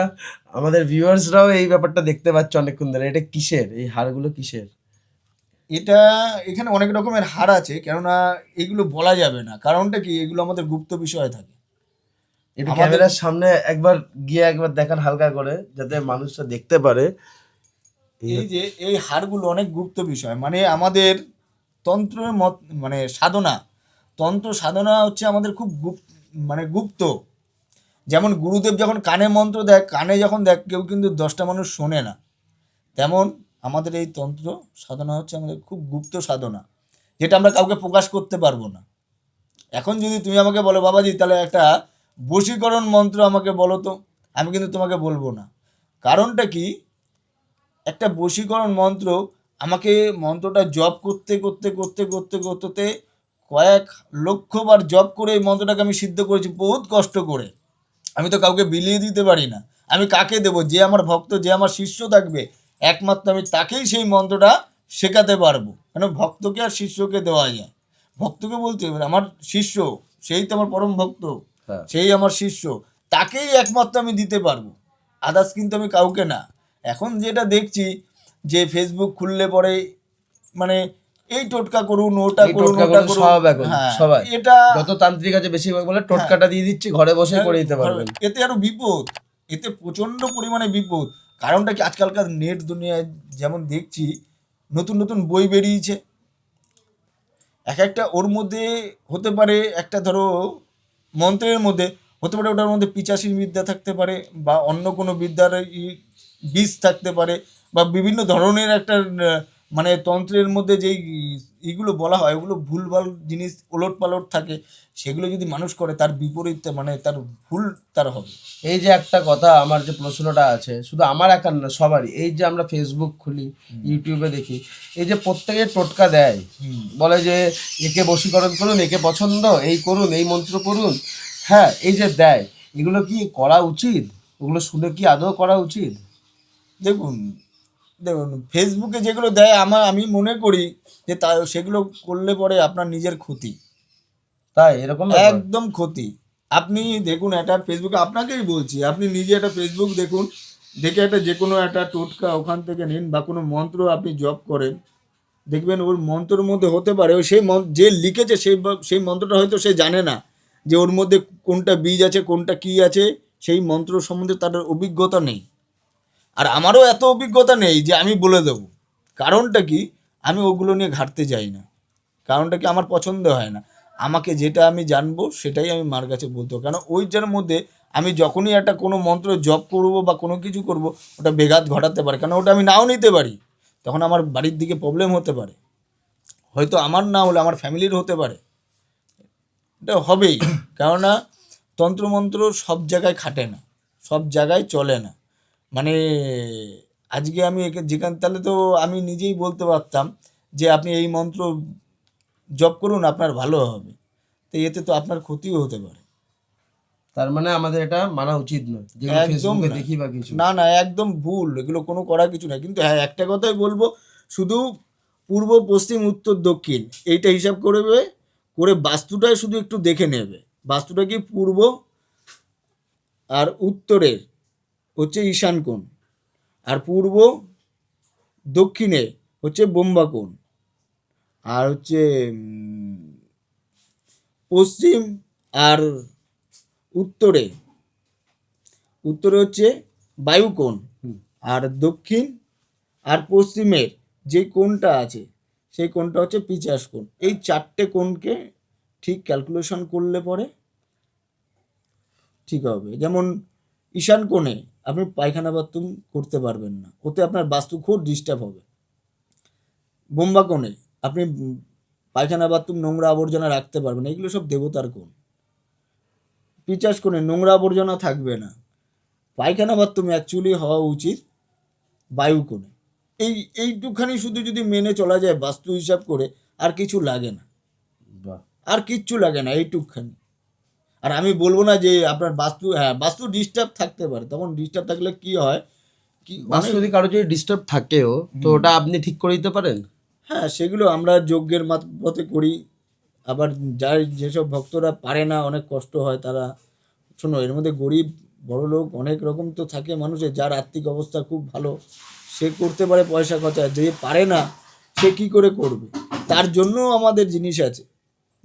আমাদের ভিউয়ার্সরাও এই ব্যাপারটা দেখতে পাচ্ছে অনেকক্ষণ ধরে। এটা কিসের, এই হাড়গুলো কিসের? এখানে অনেক রকমের হাড় আছে, কেননা এগুলো বলা যাবে না। কারণটা কি, এগুলো আমাদের গুপ্ত বিষয় থাকে। একটু ক্যামেরার সামনে একবার দেখান হালকা করে, যাতে মানুষরা দেখতে পারে। এই যে এই হাড়গুলো অনেক গুপ্ত বিষয়, মানে আমাদের তন্ত্রের তন্ত্র সাধনা হচ্ছে আমাদের খুব গুপ্ত। যেমন গুরুদেব যখন কানে মন্ত্র দেয়, কানে যখন দেয় কেউ কিন্তু 10টা মানুষ শোনে না, তেমন আমাদের এই তন্ত্র সাধনা হচ্ছে আমাদের খুব গুপ্ত সাধনা, যেটা আমরা কাউকে প্রকাশ করতে পারবো না। এখন যদি তুমি আমাকে বলো বাবাজি তাহলে একটা বশীকরণ মন্ত্র আমাকে বলো তো, আমি কিন্তু তোমাকে বলবো না। কারণটা কি, একটা বশীকরণ মন্ত্র, আমাকে মন্ত্রটা জপ করতে কয়েক লক্ষবার জপ করে এই মন্ত্রটাকে আমি সিদ্ধ করেছি বহুত কষ্ট করে। আমি তো কাউকে বিলিয়ে দিতে পারি না। আমি কাকে দেবো? যে আমার ভক্ত, যে আমার শিষ্য থাকবে, একমাত্র আমি তাকেই সেই মন্ত্রটা শেখাতে পারবো। কেন, ভক্তকে আর শিষ্যকে দেওয়া যায়। ভক্তকে বলতে আমার শিষ্য, সেই তো আমার পরম ভক্ত, সেই আমার শিষ্য, তাকেই একমাত্র আমি দিতে পারবো, আদার্স কিন্তু আমি কাউকে না। এখন যেটা দেখছি যে ফেসবুক খুললে পরে মানে এই টোটকা করুন, ওটা এই করুন, টোটকা ওটা করুন, করুন। সব এখন হ্যাঁ, সবাই এটা যত তান্ত্রিক আছে বেশিরভাগ বলে টোটকাটা দিয়ে দিচ্ছি, ঘরে বসে করে দিতে পারবেন। এতে আরো বিপদ, এতে প্রচন্ড পরিমাণে বিপদ। কারণটা কি, আজকালকার নেট দুনিয়ায় যেমন দেখছি নতুন নতুন বই বেরিয়েছে, এক একটা ওর মধ্যে হতে পারে একটা ধরো মন্ত্রের মধ্যে হতে পারে ওটার মধ্যে পিচাসির বিদ্যা থাকতে পারে, বা অন্য কোনো বিদ্যার বীজ থাকতে পারে, বা বিভিন্ন ধরনের একটা মানে তন্ত্রের মধ্যে যেই ইগুলো বলা হয় ওগুলো ভুলভাল জিনিস ওলট পালট থাকে, সেগুলো যদি মানুষ করে তার বিপরীত মানে তার ভুল তার হবে। এই যে একটা কথা, আমার যে প্রশ্নটা আছে শুধু আমার একার না সবারই, এই যে আমরা ফেসবুক খুলি, ইউটিউবে দেখি, এই যে প্রত্যেকে টোটকা দেয়, বলে যে একে বশীকরণ করুন, একে পছন্দ, এই করুন, এই মন্ত্র করুন, হ্যাঁ, এই যে দেয়, এগুলো কি করা উচিত? ওগুলো শুনে কি আদৌ করা উচিত? দেখুন দেখুন ফেসবুকে যেগুলো দেয় আমি মনে করি যে তা সেগুলো করলে পরে আপনার নিজের ক্ষতি, তাই এরকম ব্যাপার? একদম ক্ষতি। আপনি দেখুন একটা ফেসবুকে, আপনাকেই বলছি, আপনি নিজে একটা ফেসবুক দেখুন, দেখে একটা যে কোনো একটা টোটকা ওখান থেকে নিন, বা কোনো মন্ত্র আপনি জপ করেন, দেখবেন ওর মন্ত্রের মধ্যে হতে পারে ও সেই যে লিখেছে সেই মন্ত্রটা হয়তো সে জানে না যে ওর মধ্যে কোনটা বীজ আছে, কোনটা কি আছে, সেই মন্ত্র সম্বন্ধে তার অভিজ্ঞতা নেই। আর আমারও এত অভিজ্ঞতা নেই যে আমি বলে দেবো। কারণটা কি, আমি ওগুলো নিয়ে ঘাঁটতে যাই না। কারণটা কি, আমার পছন্দ হয় না। আমাকে যেটা আমি জানবো সেটাই আমি মার কাছে বলতে হবে, কারণ ওইটার মধ্যে আমি যখনই একটা কোনো মন্ত্র জপ করব বা কোনো কিছু করব, ওটা বেঘাত ঘটাতে পারে, কারণ ওটা আমি নাও নিতে পারি, তখন আমার বাড়ির দিকে প্রবলেম হতে পারে, হয়তো আমার না হলে আমার ফ্যামিলির হতে পারে, এটা হবেই। কেননা তন্ত্রমন্ত্র সব জায়গায় খাটে না, সব জায়গায় চলে না। মানে আজকে আমি একে যেখানে, তাহলে তো আমি নিজেই বলতে পারতাম যে আপনি এই মন্ত্র জপ করুন আপনার ভালো হবে, তো এতে তো আপনার ক্ষতিও হতে পারে। তার মানে আমাদের এটা মানা উচিত নয়, যেগুলো একদম ফেসবুকে না। দেখি বা কিছু। না না, একদম ভুল, এগুলো কোনো করার কিছু না। কিন্তু হ্যাঁ, একটা কথাই বলবো, শুধু পূর্ব পশ্চিম উত্তর দক্ষিণ এইটা হিসাব করবে, করে বাস্তুটাই শুধু একটু দেখে নেবে, বাস্তুটা কি পূর্ব আর উত্তরের হচ্ছে ঈশান কোণ, আর পূর্ব দক্ষিণে হচ্ছে বোম্বা কোণ, আর হচ্ছে পশ্চিম আর উত্তরে উত্তরে হচ্ছে বায়ুকোণ, আর দক্ষিণ আর পশ্চিমের যে কোণটা আছে সেই কোণটা হচ্ছে পিচাস কোণ। এই চারটে কোণকে ঠিক ক্যালকুলেশন করলে পরে ঠিক হবে। যেমন ঈশান কোণে আপনি পায়খানা বাথরুম করতে পারবেন না, ওতে আপনার বাস্তু খুব ডিস্টার্ব হবে। বোম্বা কোণে আপনি পায়খানা বাথরুম নোংরা আবর্জনা রাখতে পারবেন না, এগুলো সব দেবতার কোণ। পিচাস কোণে নোংরা আবর্জনা থাকবে না। পায়খানা বাথরুম অ্যাকচুয়ালি হওয়া উচিত বায়ু কোণে। এইটুখানি শুধু যদি মেনে চলা যায় বাস্তু হিসাব করে, আর কিছু লাগে না, বাহ। আর কিচ্ছু লাগে না, এইটুকখানি। আর আমি বলবো না যে আপনার বাস্তু, হ্যাঁ বাস্তু ডিস্টার্ব থাকতে পারে, তখন ডিস্টার্ব থাকলে কি হয় কি বাস্তু যদি কারো যদি ডিস্টার্ব থাকেও, তো ওটা আপনি ঠিক করে দিতে পারেন? হ্যাঁ, সেগুলো আমরা যজ্ঞের মারফতে করি। আবার যার যেসব ভক্তরা পারে না, অনেক কষ্ট হয়, তারা, শোনো, এর মধ্যে গরিব বড়লোক অনেক রকম তো থাকে মানুষের, যার আর্থিক অবস্থা খুব ভালো সে করতে পারে পয়সা খরচা, যে পারে না সে কি করে করবে, তার জন্য আমাদের জিনিস আছে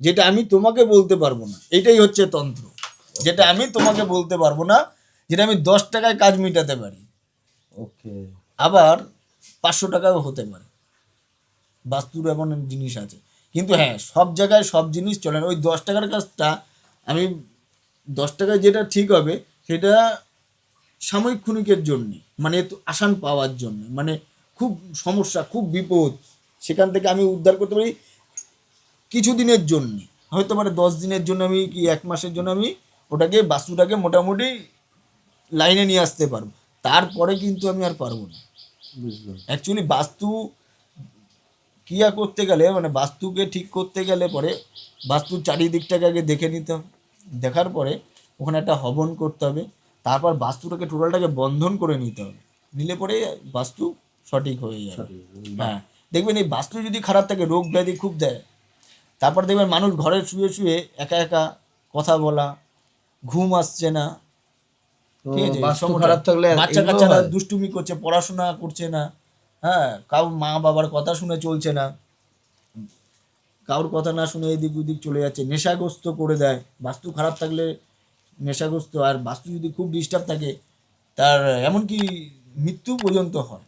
যেটা আমি তোমাকে বলতে পারবো না। এটাই হচ্ছে তন্ত্র, যেটা আমি তোমাকে বলতে পারবো না, যেটা আমি 10 টাকায় কাজ মেটাতে পারি, ওকে। আবার 500 টাকাও হতে পারে। বাস্তুর এমন জিনিস আছে। কিন্তু হ্যাঁ, সব জায়গায় সব জিনিস চলে না। ওই 10 টাকার কাজটা আমি 10 টাকায় যেটা ঠিক হবে সেটা সাময়িক ক্ষণিকের জন্যে, মানে একটু আসান পাওয়ার জন্য, মানে খুব সমস্যা, খুব বিপদ, সেখান থেকে আমি উদ্ধার করতে পারি কিছু দিনের জন্য, হয়তো মানে 10 দিনের জন্য, আমি কি 1 মাসের জন্য আমি ওটাকে বাস্তুটাকে মোটামুটি লাইনে নিয়ে আসতে পারবো। তারপরে কিন্তু আমি আর পারবো না। বুঝলাম। অ্যাকচুয়ালি বাস্তু ক্রিয়া করতে গেলে, মানে বাস্তুকে ঠিক করতে গেলে পরে বাস্তুর চারিদিকটাকে আগে দেখে নিতে হবে, দেখার পরে ওখানে একটা হবন করতে হবে, তারপর বাস্তুটাকে টোটালটাকে বন্ধন করে নিতে হবে, নিলে পরে বাস্তু সঠিক হয়ে যাবে। হ্যাঁ, দেখবেন এই বাস্তু যদি খারাপ থাকে রোগ ব্যাধি খুব দেয়। তারপর দেখবেন মানুষ ঘরে শুয়ে শুয়ে একা একা কথা বলা, ঘুম আসছে না, তো ঠিক আছে, বাস্তু সমস্যা। খারাপ থাকলে বাচ্চা এগুলো কাচ্চারা হয়? দুষ্টুমি করছে, পড়াশোনা করছে না, হ্যাঁ, কাউ মা বাবার কথা শুনে চলছে না, কারোর কথা না শুনে এদিক ওদিক চলে যাচ্ছে, নেশাগ্রস্ত করে দেয়। বাস্তু খারাপ থাকলে নেশাগ্রস্ত, আর বাস্তু যদি খুব ডিস্টার্ব থাকে তার এমনকি মৃত্যু পর্যন্ত হয়,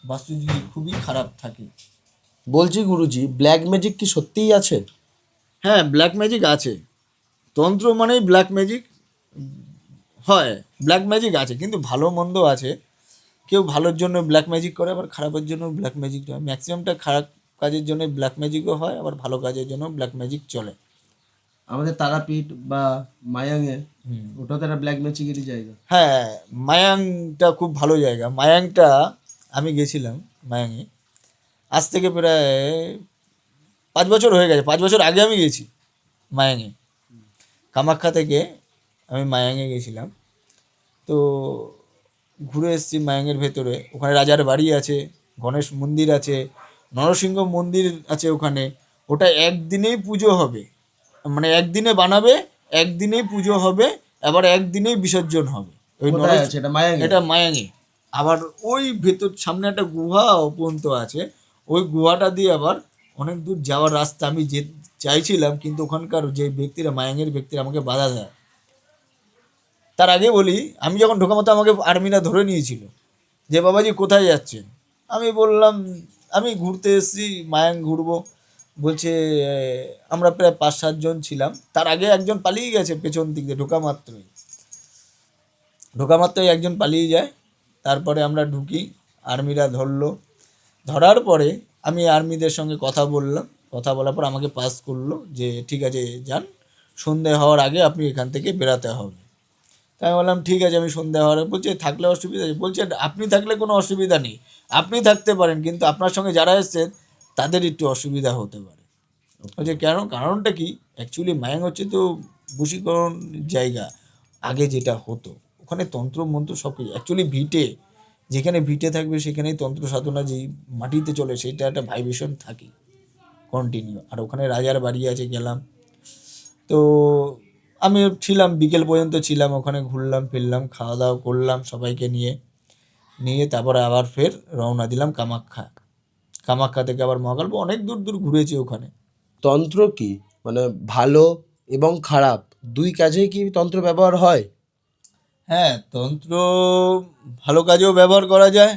বাস্তু যদি খুবই খারাপ থাকে। বলছি গুরুজি, ব্ল্যাক ম্যাজিক কি সত্যিই আছে? হ্যাঁ, ব্ল্যাক ম্যাজিক আছে। তন্ত্র মানেই ব্ল্যাক ম্যাজিক হয়, ব্ল্যাক ম্যাজিক আছে, কিন্তু ভালো মন্দ আছে। কেউ ভালোর জন্য ব্ল্যাক ম্যাজিক করে, আবার খারাপের জন্য ব্ল্যাক ম্যাজিক হয়। ম্যাক্সিমামটা খারাপ কাজের জন্য ব্ল্যাক ম্যাজিকও হয়, আবার ভালো কাজের জন্য ব্ল্যাক ম্যাজিক চলে। আমাদের তারাপীঠ বা মায়াঙে, ওটা তো একটা ব্ল্যাক ম্যাজিকেরই জায়গা। হ্যাঁ, মায়াংটা খুব ভালো জায়গা। মায়াংটা আমি গেছিলাম মায়াঙে, আজ থেকে প্রায় 5 বছর হয়ে গেছে। 5 বছর আগে আমি গেছি মায়াঙে। কামাখ্যা থেকে আমি মায়াঙে গেছিলাম। তো ঘুরে এসেছি মায়াঙের ভেতরে। ওখানে রাজার বাড়ি আছে, গণেশ মন্দির আছে, নরসিংহ মন্দির আছে ওখানে। ওটা একদিনেই পুজো হবে, মানে একদিনে বানাবে, একদিনেই পুজো হবে, আবার একদিনেই বিসর্জন হবে। ওই কোথায় আছে এটা? মায়াঙে? এটা মায়াঙে। আবার ওই ভেতর সামনে একটা গুহা পর্যন্ত আছে। ওই গুহাটা দিয়ে আবার অনেক দূর যাওয়ার রাস্তা। আমি যে চাইছিলাম, কিন্তু ওখানকার যে ব্যক্তিরা, মায়াঙের ব্যক্তিরা আমাকে বাধা দেয়। তার আগে বলি, আমি যখন ঢোকা মতো আমাকে আর্মিরা ধরে নিয়েছিল যে বাবাজি কোথায় যাচ্ছেন। আমি বললাম আমি ঘুরতে এসেছি, মায়াং ঘুরবো। বলছে আমরা প্রায় 5-7 জন ছিলাম। তার আগে একজন পালিয়ে গেছে পেছন দিক দিয়ে, ঢোকা মাত্রই একজন পালিয়ে যায়। তারপরে আমরা ঢুকি, আর্মিরা ধরলো। ধরার পরে আমি আর্মিদের সঙ্গে কথা বললাম। কথা বলার পর আমাকে পাস করলো যে ঠিক আছে যান, সন্ধে হওয়ার আগে আপনি এখান থেকে বেরাতে হবে। তাই আমি বললাম ঠিক আছে, আমি সন্ধ্যা হওয়ার। বলছে থাকলে অসুবিধা আছে? বলছে আপনি থাকলে কোনো অসুবিধা নেই, আপনি থাকতে পারেন, কিন্তু আপনার সঙ্গে যারা এসছেন তাদের একটু অসুবিধা হতে পারে। বলছে কেন? কারণটা কি? অ্যাকচুয়ালি মায়াং হচ্ছে তো বশীকরণ জায়গা। আগে যেটা হতো ওখানে তন্ত্র মন্ত্র সব কিছু, অ্যাকচুয়ালি ভিটে, যেখানে ভিটে থাকবে সেখানেই তন্ত্র সাধনা যেই মাটিতে চলে সেটা একটা ভাইব্রেশন থাকে কন্টিনিউ। আর ওখানে রাজার বাড়ি আছে, গেলাম। তো আমি ছিলাম বিকেল পর্যন্ত ছিলাম ওখানে, ঘুরলাম ফিরলাম, খাওয়া দাওয়া করলাম সবাইকে নিয়ে তারপরে আবার ফের রওনা দিলাম কামাখ্যা থেকে আবার মহাকাল। অনেক দূর দূর ঘুরেছি ওখানে। তন্ত্র কি মানে ভালো এবং খারাপ দুই কাজেই কি তন্ত্র ব্যবহার হয়? হ্যাঁ, তন্ত্র ভালো কাজেও ব্যবহার করা যায়,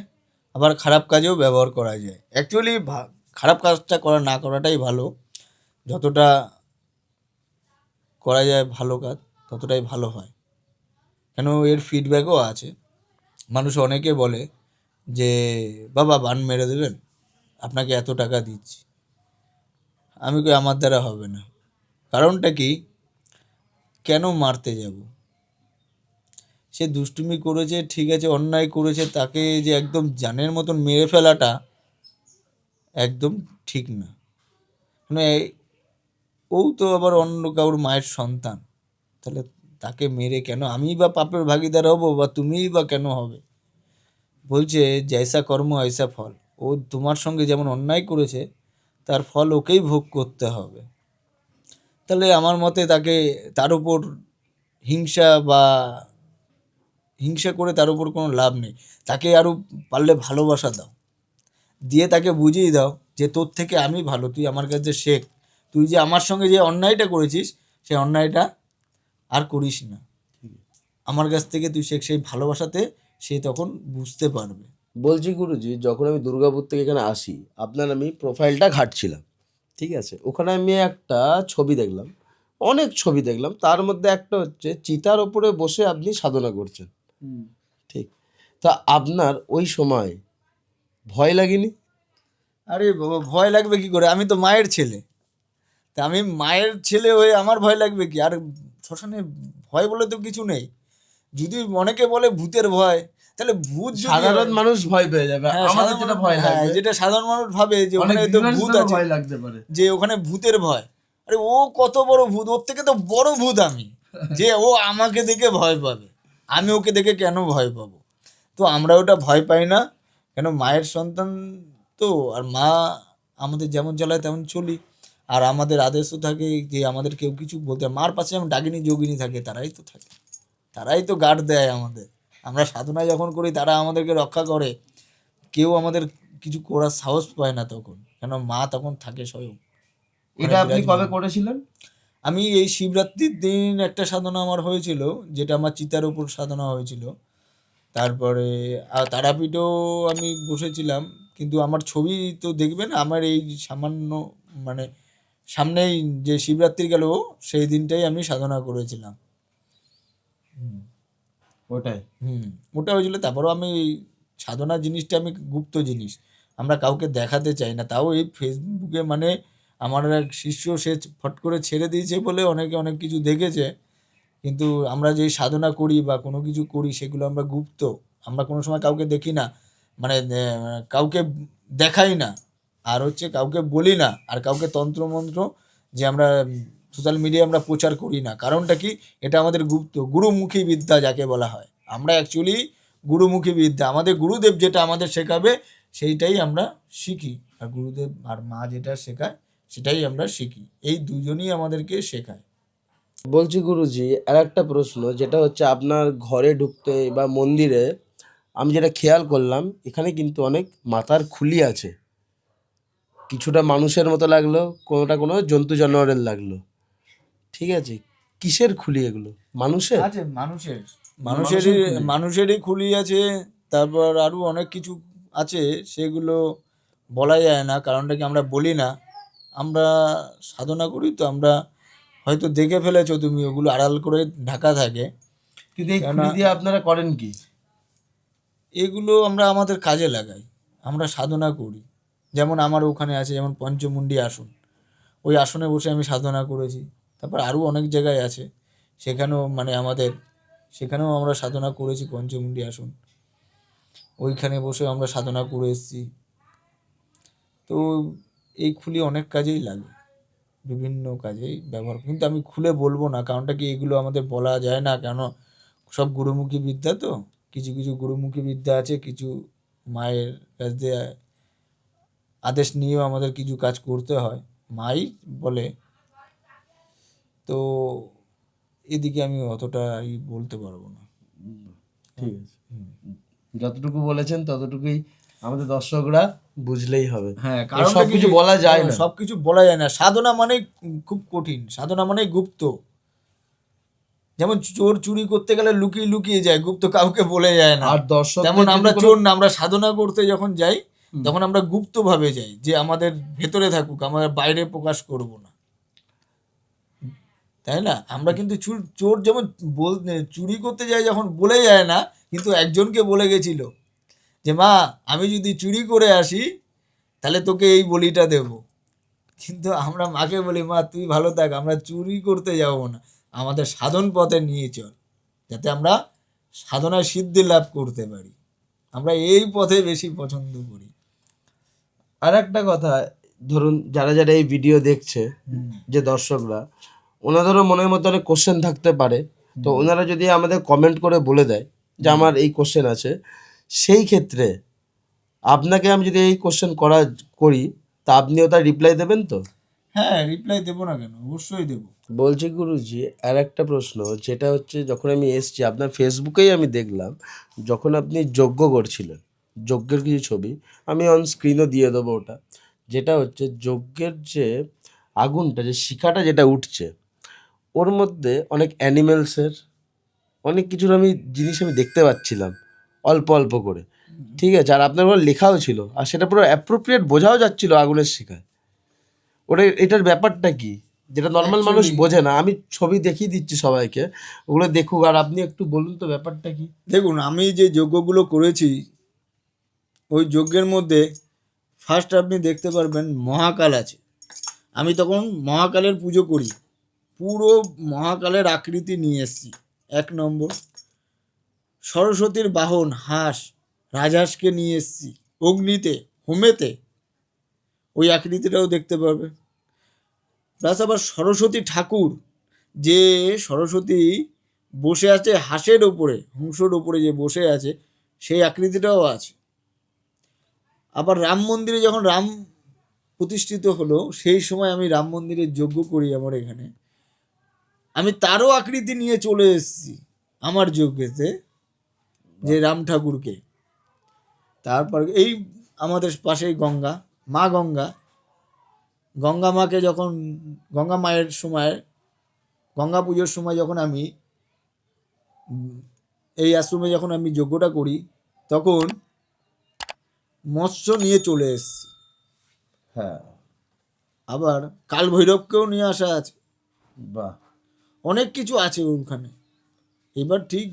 আবার খারাপ কাজেও ব্যবহার করা যায়। অ্যাকচুয়ালি খারাপ কাজটা না করাটাই ভালো। যতটা করা যায় ভালো কাজ ততটাই ভালো হয়। কেন এর ফিডব্যাকও আছে। মানুষ অনেকে বলে যে বাবা বান মেরে দেবেন, আপনাকে এত টাকা দিচ্ছি। আমি কই আমার দ্বারা হবে না। কারণটা কি? কেন মারতে যাব? সে দুষ্টুমি করেছে, ঠিক আছে, অন্যায় করেছে, তাকে যে একদম জানের মতন মেরে ফেলাটা একদম ঠিক না। মানে ও তো আবার অন্য কারোর মায়ের সন্তান, তাহলে তাকে মেরে কেন আমি বা পাপের ভাগিদার হব, বা তুমিই বা কেন হবে? বলছে জৈসা কর্ম ঐসা ফল। ও তোমার সঙ্গে যেমন অন্যায় করেছে তার ফল ওকেই ভোগ করতে হবে। তাহলে আমার মতে তাকে তার উপর হিংসা করে তার উপর কোনো লাভ নেই। তাকে আরও পারলে ভালোবাসা দাও, দিয়ে তাকে বুঝিয়ে দাও যে তোর থেকে আমি ভালো, তুই আমার কাছে শেখ। তুই যে আমার সঙ্গে যে অন্যায়টা করেছিস সেই অন্যায়টা আর করিস না, আমার কাছ থেকে তুই শেখ। সেই ভালোবাসাতে সে তখন বুঝতে পারবে। বলছি গুরুজি, যখন আমি দুর্গাপুর থেকে এখানে আসি, আপনার আমি প্রোফাইলটা ঘাঁটছিলাম, ঠিক আছে, ওখানে আমি একটা ছবি দেখলাম, অনেক ছবি দেখলাম, তার মধ্যে একটা হচ্ছে চিতার ওপরে বসে আপনি সাধনা করছেন, ঠিক? তা আপনার ওই সময় ভয় লাগেনি? আরে বাবা, ভয় লাগবে কি করে? আমি তো মায়ের ছেলে। তা আমি মায়ের ছেলে হয়ে আমার ভয় লাগবে কি? আর শ্মশানে ভয় বলে তো কিছু নেই। যদি অনেকে বলে ভূতের ভয়, তাহলে ভূত যদি সাধারণ মানুষ ভয় পেয়ে যাবে, হ্যাঁ, আমাদের সাধারণ যেটা মানুষ- ভয় হ্যাঁ, লাগবে, যেটা সাধারণ মানুষ ভাবে যে অনেক ওখানে তো viewers ভূত দেরও আছে, ভয় লাগতে পারে। যে ওখানে ভূতের ভয়। আরে ও কত বড় ভূত, ওর থেকে তো বড় ভূত আমি, যে ও আমাকে দেখে ভয় পাবে, আমি ওকে দেখে কেন ভয় পাবো? তো আমরা ওটা ভয় পাই না। কেন? মায়ের সন্তান তো, আর মা আমাদের যেমন চালায় তেমন চলি। আর আমাদের আদেশও থাকে যে আমাদের কেউ কিছু বলতে, মার পাশে যেমন ডাকিনী যোগিনী থাকে, তারাই তো থাকে, তারাই তো গার্ড দেয় আমাদের। আমরা সাধনা যখন করি তারা আমাদেরকে রক্ষা করে। কেউ আমাদের কিছু করার সাহস পায় না তখন, কেন মা তখন থাকে স্বয়ং। এটা আপনি কবে করেছিলেন? আমি এই শিবরাত্রির দিন একটা সাধনা আমার হয়েছিল, যেটা আমার চিতার উপর সাধনা হয়েছিল। তারপরে তারাপীঠেও আমি বসেছিলাম, কিন্তু আমার ছবি তো দেখবেন আমার এই সামান্য মানে সামনেই যে শিবরাত্রি গেল সেই দিনটাই আমি সাধনা করেছিলাম। ওটাই। ওটা হয়েছিল। তারপরেও আমি এই সাধনা জিনিসটা আমি গুপ্ত জিনিস, আমরা কাউকে দেখাতে চাই না। তাও এই ফেসবুকে মানে আমার এক শিষ্য সে ফট করে ছেড়ে দিয়েছে বলে অনেকে অনেক কিছু দেখেছে, কিন্তু আমরা যেই সাধনা করি বা কোনো কিছু করি সেগুলো আমরা গুপ্ত, আমরা কোনো সময় কাউকে দেখি না, মানে কাউকে দেখাই না, আর হচ্ছে কাউকে বলি না, আর কাউকে তন্ত্রমন্ত্র যে আমরা সোশ্যাল মিডিয়ায় আমরা প্রচার করি না। কারণটা কি, এটা আমাদের গুপ্ত গুরুমুখী বিদ্যা যাকে বলা হয়। আমরা অ্যাকচুয়ালি গুরুমুখী বিদ্যা, আমাদের গুরুদেব যেটা আমাদের শেখাবে সেইটাই আমরা শিখি, আর গুরুদেব আর মা যেটা শেখায় সেটাই আমরা শিখি। এই দুজনই আমাদেরকে শেখায়। বলছি গুরুজি, আর একটা প্রশ্ন, যেটা হচ্ছে আপনার ঘরে ঢুকতে বা মন্দিরে আমি যেটা খেয়াল করলাম, এখানে কিন্তু অনেক মাথার খুলি আছে। কিছুটা মানুষের মতো লাগলো, কোনোটা কোনো জন্তু জানোয়ারের লাগলো। ঠিক আছে, কিসের খুলি এগুলো? মানুষের? আছে মানুষেরই মানুষেরই খুলি আছে। তারপর আরও অনেক কিছু আছে, সেগুলো বলা যায় না। কারণটা কি, আমরা বলি না, আমরা সাধনা করি তো, আমরা হয়তো দেখে ফেলেছো তুমি, ওগুলো আড়াল করে ঢাকা থাকে। কিন্তু এই খুলি দিয়ে আপনারা করেন কি? এগুলো আমরা আমাদের কাজে লাগাই, আমরা সাধনা করি। যেমন আমার ওখানে আছে যেমন পঞ্চমুণ্ডী আসন, ওই আসনে বসে আমি সাধনা করেছি। তারপর আরও অনেক জায়গায় আছে, সেখানেও মানে সেখানেও আমরা সাধনা করেছি। পঞ্চমুণ্ডী আসন, ওইখানে বসে আমরা সাধনা করে এসেছি। তো এই খুলি অনেক কাজেই লাগে, বিভিন্ন কাজেই ব্যবহার, কিন্তু আমি খুলে বলবো না। কারণটা কি, এগুলো আমাদের বলা যায় না, কেন সব গুরুমুখী বিদ্যা তো। কিছু কিছু গুরুমুখী বিদ্যা আছে, কিছু মায়ের কাছ দিয়ে আদেশ নিয়েও আমাদের কিছু কাজ করতে হয়, মাই বলে। তো এদিকে আমি অতটা বলতে পারবো না। ঠিক আছে, যতটুকু বলেছেন ততটুকুই আমাদের দর্শকরা বুঝলেই হবে। হ্যাঁ, কারণ সবকিছু বলা যায় না। সবকিছু বলা যায় না। সাধনা মানে খুব কঠিন, সাধনা মানে গুপ্ত। যেমন চোর চুরি করতে গেলে লুকিয়ে লুকিয়ে যায়, গুপ্ত কাউকে বলে যায় না। আর দর্শক তেমন আমরা চোর না, আমরা সাধনা করতে যখন যাই তখন আমরা গুপ্ত ভাবে যাই, যে আমাদের ভেতরে থাকুক, আমরা বাইরে প্রকাশ করব না, তাই না? আমরা কিন্তু চোর যেমন চুরি করতে যাই যখন বলে যায় না, কিন্তু একজনকে বলে গেছিল যে মা আমি যদি চুরি করে আসি তাহলে তোকে এই বলিটা দেব। কিন্তু আমরা মাকে বলি, মা তুই ভালো থাক, আমরা চুরি করতে যাব না, আমাদের সাধন পথে নিয়ে চল, যাতে আমরা সাধনায় সিদ্ধি লাভ করতে পারি। আমরা এই পথে বেশি পছন্দ করি। আর একটা কথা, ধরুন যারা যারা এই ভিডিও দেখছে, যে দর্শকরা, ওনাদেরও মনের মধ্যে অনেক কোশ্চেন থাকতে পারে। তো ওনারা যদি আমাদের কমেন্ট করে বলে দেয় যে আমার এই কোশ্চেন আছে, সেই ক্ষেত্রে আপনাকে আমি যদি এই কোশ্চেন করি, তা আপনিও তার রিপ্লাই দেবেন তো? হ্যাঁ, রিপ্লাই দেবো না কেন, অবশ্যই দেবো। বলছি গুরুজি, আর একটা প্রশ্ন, যেটা হচ্ছে যখন আমি এসছি আপনার ফেসবুকেই আমি দেখলাম, যখন আপনি যজ্ঞ করছিলেন, যজ্ঞের কিছু ছবি আমি অন স্ক্রিনও দিয়ে দেবো ওটা, যেটা হচ্ছে যজ্ঞের যে আগুনটা, যে শিখাটা যেটা উঠছে, ওর মধ্যে অনেক অ্যানিমেলসের অনেক কিছুর জিনিস আমি দেখতে পাচ্ছিলাম অল্প অল্প করে। ঠিক আছে, আর আপনার ওর লেখাও ছিল, আর সেটা পুরো অ্যাপ্রোপ্রিয়েট বোঝাও যাচ্ছিল আগুনের শিখায়। এটার ব্যাপারটা কি, যেটা নর্মাল মানুষ বোঝে না? আমি ছবি দেখিয়ে দিচ্ছি সবাইকে, ওগুলো দেখুক, আর আপনি একটু বলুন তো ব্যাপারটা কি। দেখুন, আমি যে যজ্ঞগুলো করেছি, ওই যজ্ঞের মধ্যে ফার্স্ট আপনি দেখতে পারবেন মহাকাল আছে। আমি তখন মহাকালের পুজো করি, পুরো মহাকালের আকৃতি নিয়ে এসেছি। 1 নম্বর, সরস্বতীর বাহন হাঁস, রাজহাঁসকে নিয়ে এসেছি অগ্নিতে, হোমেতে, ওই আকৃতিটাও দেখতে পারবে। প্লাস আবার সরস্বতী ঠাকুর, যে সরস্বতী বসে আছে হাঁসের ওপরে, হংসর ওপরে যে বসে আছে, সেই আকৃতিটাও আছে। আবার রাম মন্দিরে যখন রাম প্রতিষ্ঠিত হলো, সেই সময় আমি রাম মন্দিরের যজ্ঞ করি আমার এখানে, আমি তারও আকৃতি নিয়ে চলে এসেছি আমার যজ্ঞেতে, যে রাম ঠাকুরকে। তারপর এই আমাদের পাশেই গঙ্গা, মা গঙ্গা, গঙ্গা মাকে যখন গঙ্গা মায়ের সময় গঙ্গা পুজোর সময় যখন আমি এই আশ্রমে যখন আমি যজ্ঞটা করি তখন মৎস্য নিয়ে চলে এসেছি। হ্যাঁ, আবার কাল ভৈরবকেও নিয়ে আসা আছে, বাহ, অনেক কিছু আছে ওখানে। এবার ঠিক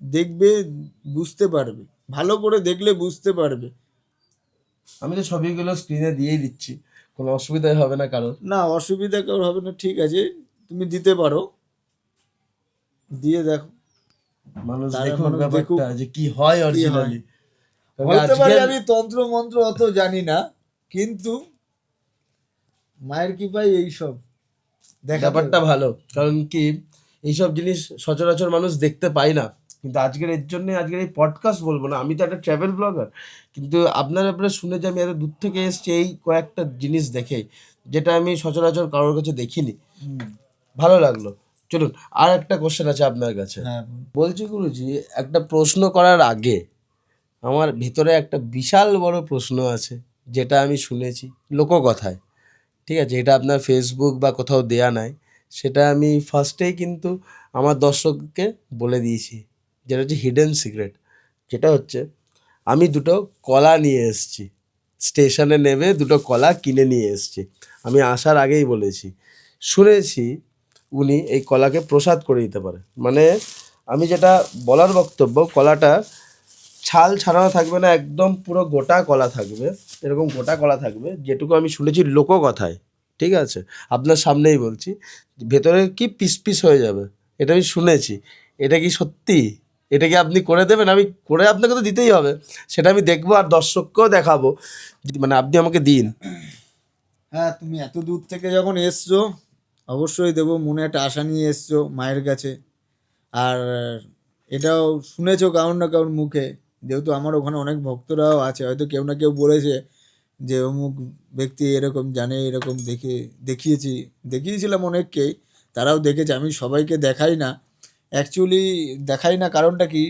দেখবে, বুঝতে পারবে, ভালো করে দেখলে বুঝতে পারবে। আমি তো ছবিগুলো স্ক্রিনে দিয়েই দিচ্ছি, কোনো অসুবিধাই হবে না কারোর। না, অসুবিধা কারোর হবে না, ঠিক আছে, তুমি দিতে পারো, দিয়ে দেখো। মানুষ তারা দেখুক মানুষ ব্যাপারটা দেখুক যে কি হয় কি হয়। অরিজিনালি। হতে পারে আমি তন্ত্র মন্ত্র অত জানি না, কিন্তু মায়ের কৃপায় এইসব দেখা ব্যাপারটা ভালো, কারণ কি এইসব জিনিস সচরাচর মানুষ দেখতে পায় না। কিন্তু আজকের এর জন্য আজকের এই পডকাস্ট বলবো না, আমি তো একটা ট্রাভেল ব্লগার, কিন্তু আপনারা শুনে যে আমি এত দূর থেকে এসেছি এই কয়েকটা জিনিস দেখে, যেটা আমি সচরাচর কারোর কাছে দেখিনি। ভালো লাগলো। চলুন, আর একটা কোশ্চেন আছে আপনার কাছে। হ্যাঁ, বলছি গুরুজি, একটা প্রশ্ন করার আগে আমার ভিতরে একটা বিশাল বড় প্রশ্ন আছে, যেটা আমি শুনেছি লোককথায়, ঠিক আছে, এটা আপনার ফেসবুক বা কোথাও দেয়া নাই, সেটা আমি ফার্স্টেই কিন্তু আমার দর্শককে বলে দিয়েছি, যেটা হচ্ছে হিডেন সিক্রেট। যেটা হচ্ছে আমি দুটো কলা নিয়ে এসেছি, স্টেশনে নেমে দুটো কলা কিনে নিয়ে এসেছি। আমি আসার আগেই বলেছি, শুনেছি উনি এই কলাকে প্রসাদ করে দিতে পারে। মানে আমি যেটা বলার বক্তব্য, কলাটা ছাল ছাড়ানো থাকবে না, একদম পুরো গোটা কলা থাকবে, এরকম গোটা কলা থাকবে, যেটুকু আমি শুনেছি লোককথায়, ঠিক আছে, আপনার সামনেই বলছি, ভেতরে কি পিস পিস হয়ে যাবে, এটা আমি শুনেছি। এটা কি সত্যি? এটা কি আপনি করে দেবেন? আমি করে আপনাকে তো দিতেই হবে, সেটা আমি দেখবো আর দর্শককেও দেখাবো, মানে আপনি আমাকে দিন। হ্যাঁ, তুমি এত দূর থেকে যখন এসছো অবশ্যই দেবো, মনে একটা আশা নিয়ে এসছো মায়ের কাছে। আর এটাও শুনেছো কারোর না কারোর মুখে, যেহেতু আমার ওখানে অনেক ভক্তরাও আছে, হয়তো কেউ না কেউ বলেছে যে অমুক ব্যক্তি এরকম জানে, এরকম দেখিয়েছিলাম অনেককেই, তারাও দেখেছে। আমি সবাইকে দেখাই না, অ্যাকচুয়ালি দেখাই না, কারণটা কি,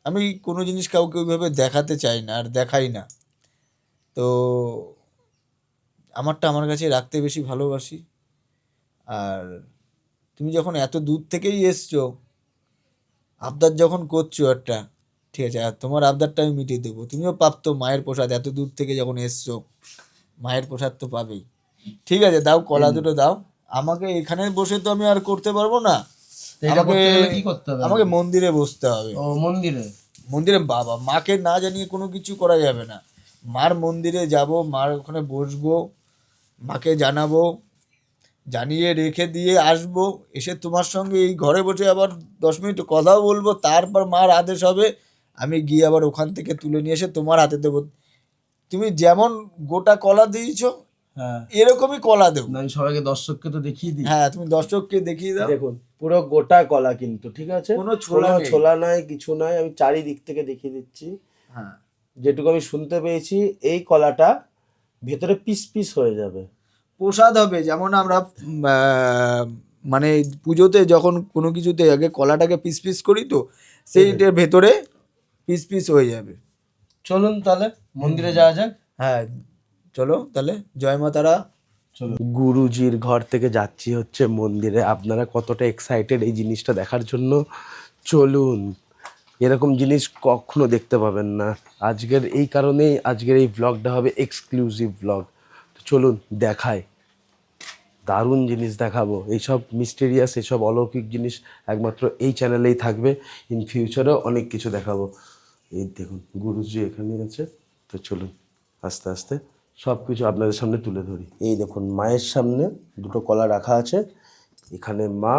আমি কোনো জিনিস কাউকে ওইভাবে দেখাতে চাই না আর দেখাই না। তো আমারটা আমার কাছে রাখতে বেশি ভালোবাসি। আর তুমি যখন এত দূর থেকেই এসছো, আবদার যখন করছো একটা, ঠিক আছে, আর তোমার আবদারটা আমি মিটিয়ে দেবো। তুমিও প্রাপ্ত মায়ের প্রসাদ, এত দূর থেকে যখন এসছো মায়ের প্রসাদ তো পাবেই। ঠিক আছে, দাও, কলা দুটো দাও আমাকে। এখানে বসে তো আমি আর করতে পারবো না, এটা করতে গেলে কি করতে হবে? আমাকে মন্দিরে বসতে হবে। ও, মন্দিরে? মন্দিরে বাবা, মাকে না জানিয়ে কোনো কিছু করা যাবে না। মার মন্দিরে যাব, মার ওখানে বসবো, মাকে জানাবো, জানিয়ে রেখে দিয়ে আসবো, এসে তোমার সঙ্গে এই ঘরে বসে আবার 10 মিনিট কথাও বলবো, তারপর মার আদেশ হবে, আমি গিয়ে আবার ওখান থেকে তুলে নিয়ে এসে তোমার হাতে দেবো। তুমি যেমন গোটা কলা দিয়েছো হ্যাঁ, এরকমই কলা দেবো। আমি সবাইকে দর্শককে তো দেখিয়ে দিই। হ্যাঁ, তুমি দর্শককে দেখিয়ে দাও। দেখুন, পুরো গোটা কলা কিন্তু, ঠিক আছে, কোনো ছোলা নেই। ছোলা নাই, কিছু নাই, আমি চারিদিক থেকে দেখিয়ে দিচ্ছি। হ্যাঁ, যেটুকু আমি শুনতে পেয়েছি, এই কলাটা ভেতরে পিস পিস হয়ে যাবে। প্রসাদ হবে, যেমন আমরা মানে পুজোতে যখন কোনো কিছুতে আগে কলাটাকে পিস পিস করি, তো সেইটার ভেতরে পিস পিস হয়ে যাবে। চলুন তাহলে মন্দিরে যাওয়া যাক। হ্যাঁ, চলো তাহলে, জয় মা তারা। চলো, গুরুজির ঘর থেকে যাচ্ছি হচ্ছে মন্দিরে। আপনারা কতটা এক্সাইটেড এই জিনিসটা দেখার জন্য, চলুন। এরকম জিনিস কখনো দেখতে পাবেন না। আজকের এই কারণেই আজকের এই ব্লগটা হবে এক্সক্লুসিভ ব্লগ। চলুন দেখায়, দারুণ জিনিস দেখাবো। এইসব মিস্টেরিয়াস, এইসব অলৌকিক জিনিস একমাত্র এই চ্যানেলেই থাকবে। ইন ফিউচারেও অনেক কিছু দেখাবো। এই দেখুন, গুরুজি এখানে আছে। তো চলুন আস্তে আস্তে সব কিছু আপনাদের সামনে তুলে ধরি। এই দেখুন, মায়ের সামনে দুটো কলা রাখা আছে, এখানে মা,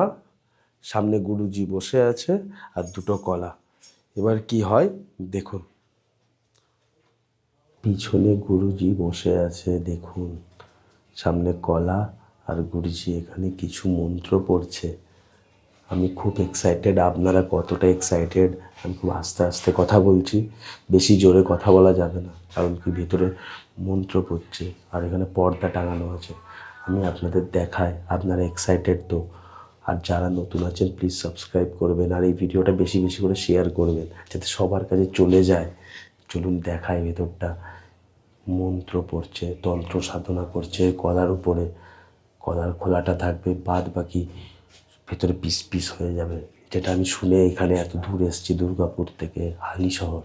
সামনে গুরুজি বসে আছে আর দুটো কলা। এবার কি হয় দেখুন, পিছনে গুরুজি বসে আছে, দেখুন সামনে কলা আর গুরুজি এখানে কিছু মন্ত্র পড়ছে। আমি খুব এক্সাইটেড। আপনারা কতটা এক্সাইটেড? আমি খুব আস্তে আস্তে কথা বলছি, বেশি জোরে কথা বলা যাবে না, কারণ কি ভেতরে মন্ত্র পড়ছে আর এখানে পর্দা টাঙানো আছে। আমি আপনাদের দেখাই, আপনারা এক্সাইটেড তো? আর যারা নতুন আছেন প্লিজ সাবস্ক্রাইব করবেন, আর এই ভিডিওটা বেশি বেশি করে শেয়ার করবেন, যাতে সবার কাছে চলে যায়। চলুন দেখাই ভেতরটা। মন্ত্র পড়ছে, তন্ত্র সাধনা করছে কলার উপরে। কলার খোলাটা থাকবে, বাদ বাকি ভেতরে পিস পিস হয়ে যাবে। যেটা আমি শুনে এখানে এত দূর এসেছি, দুর্গাপুর থেকে, হালি শহর।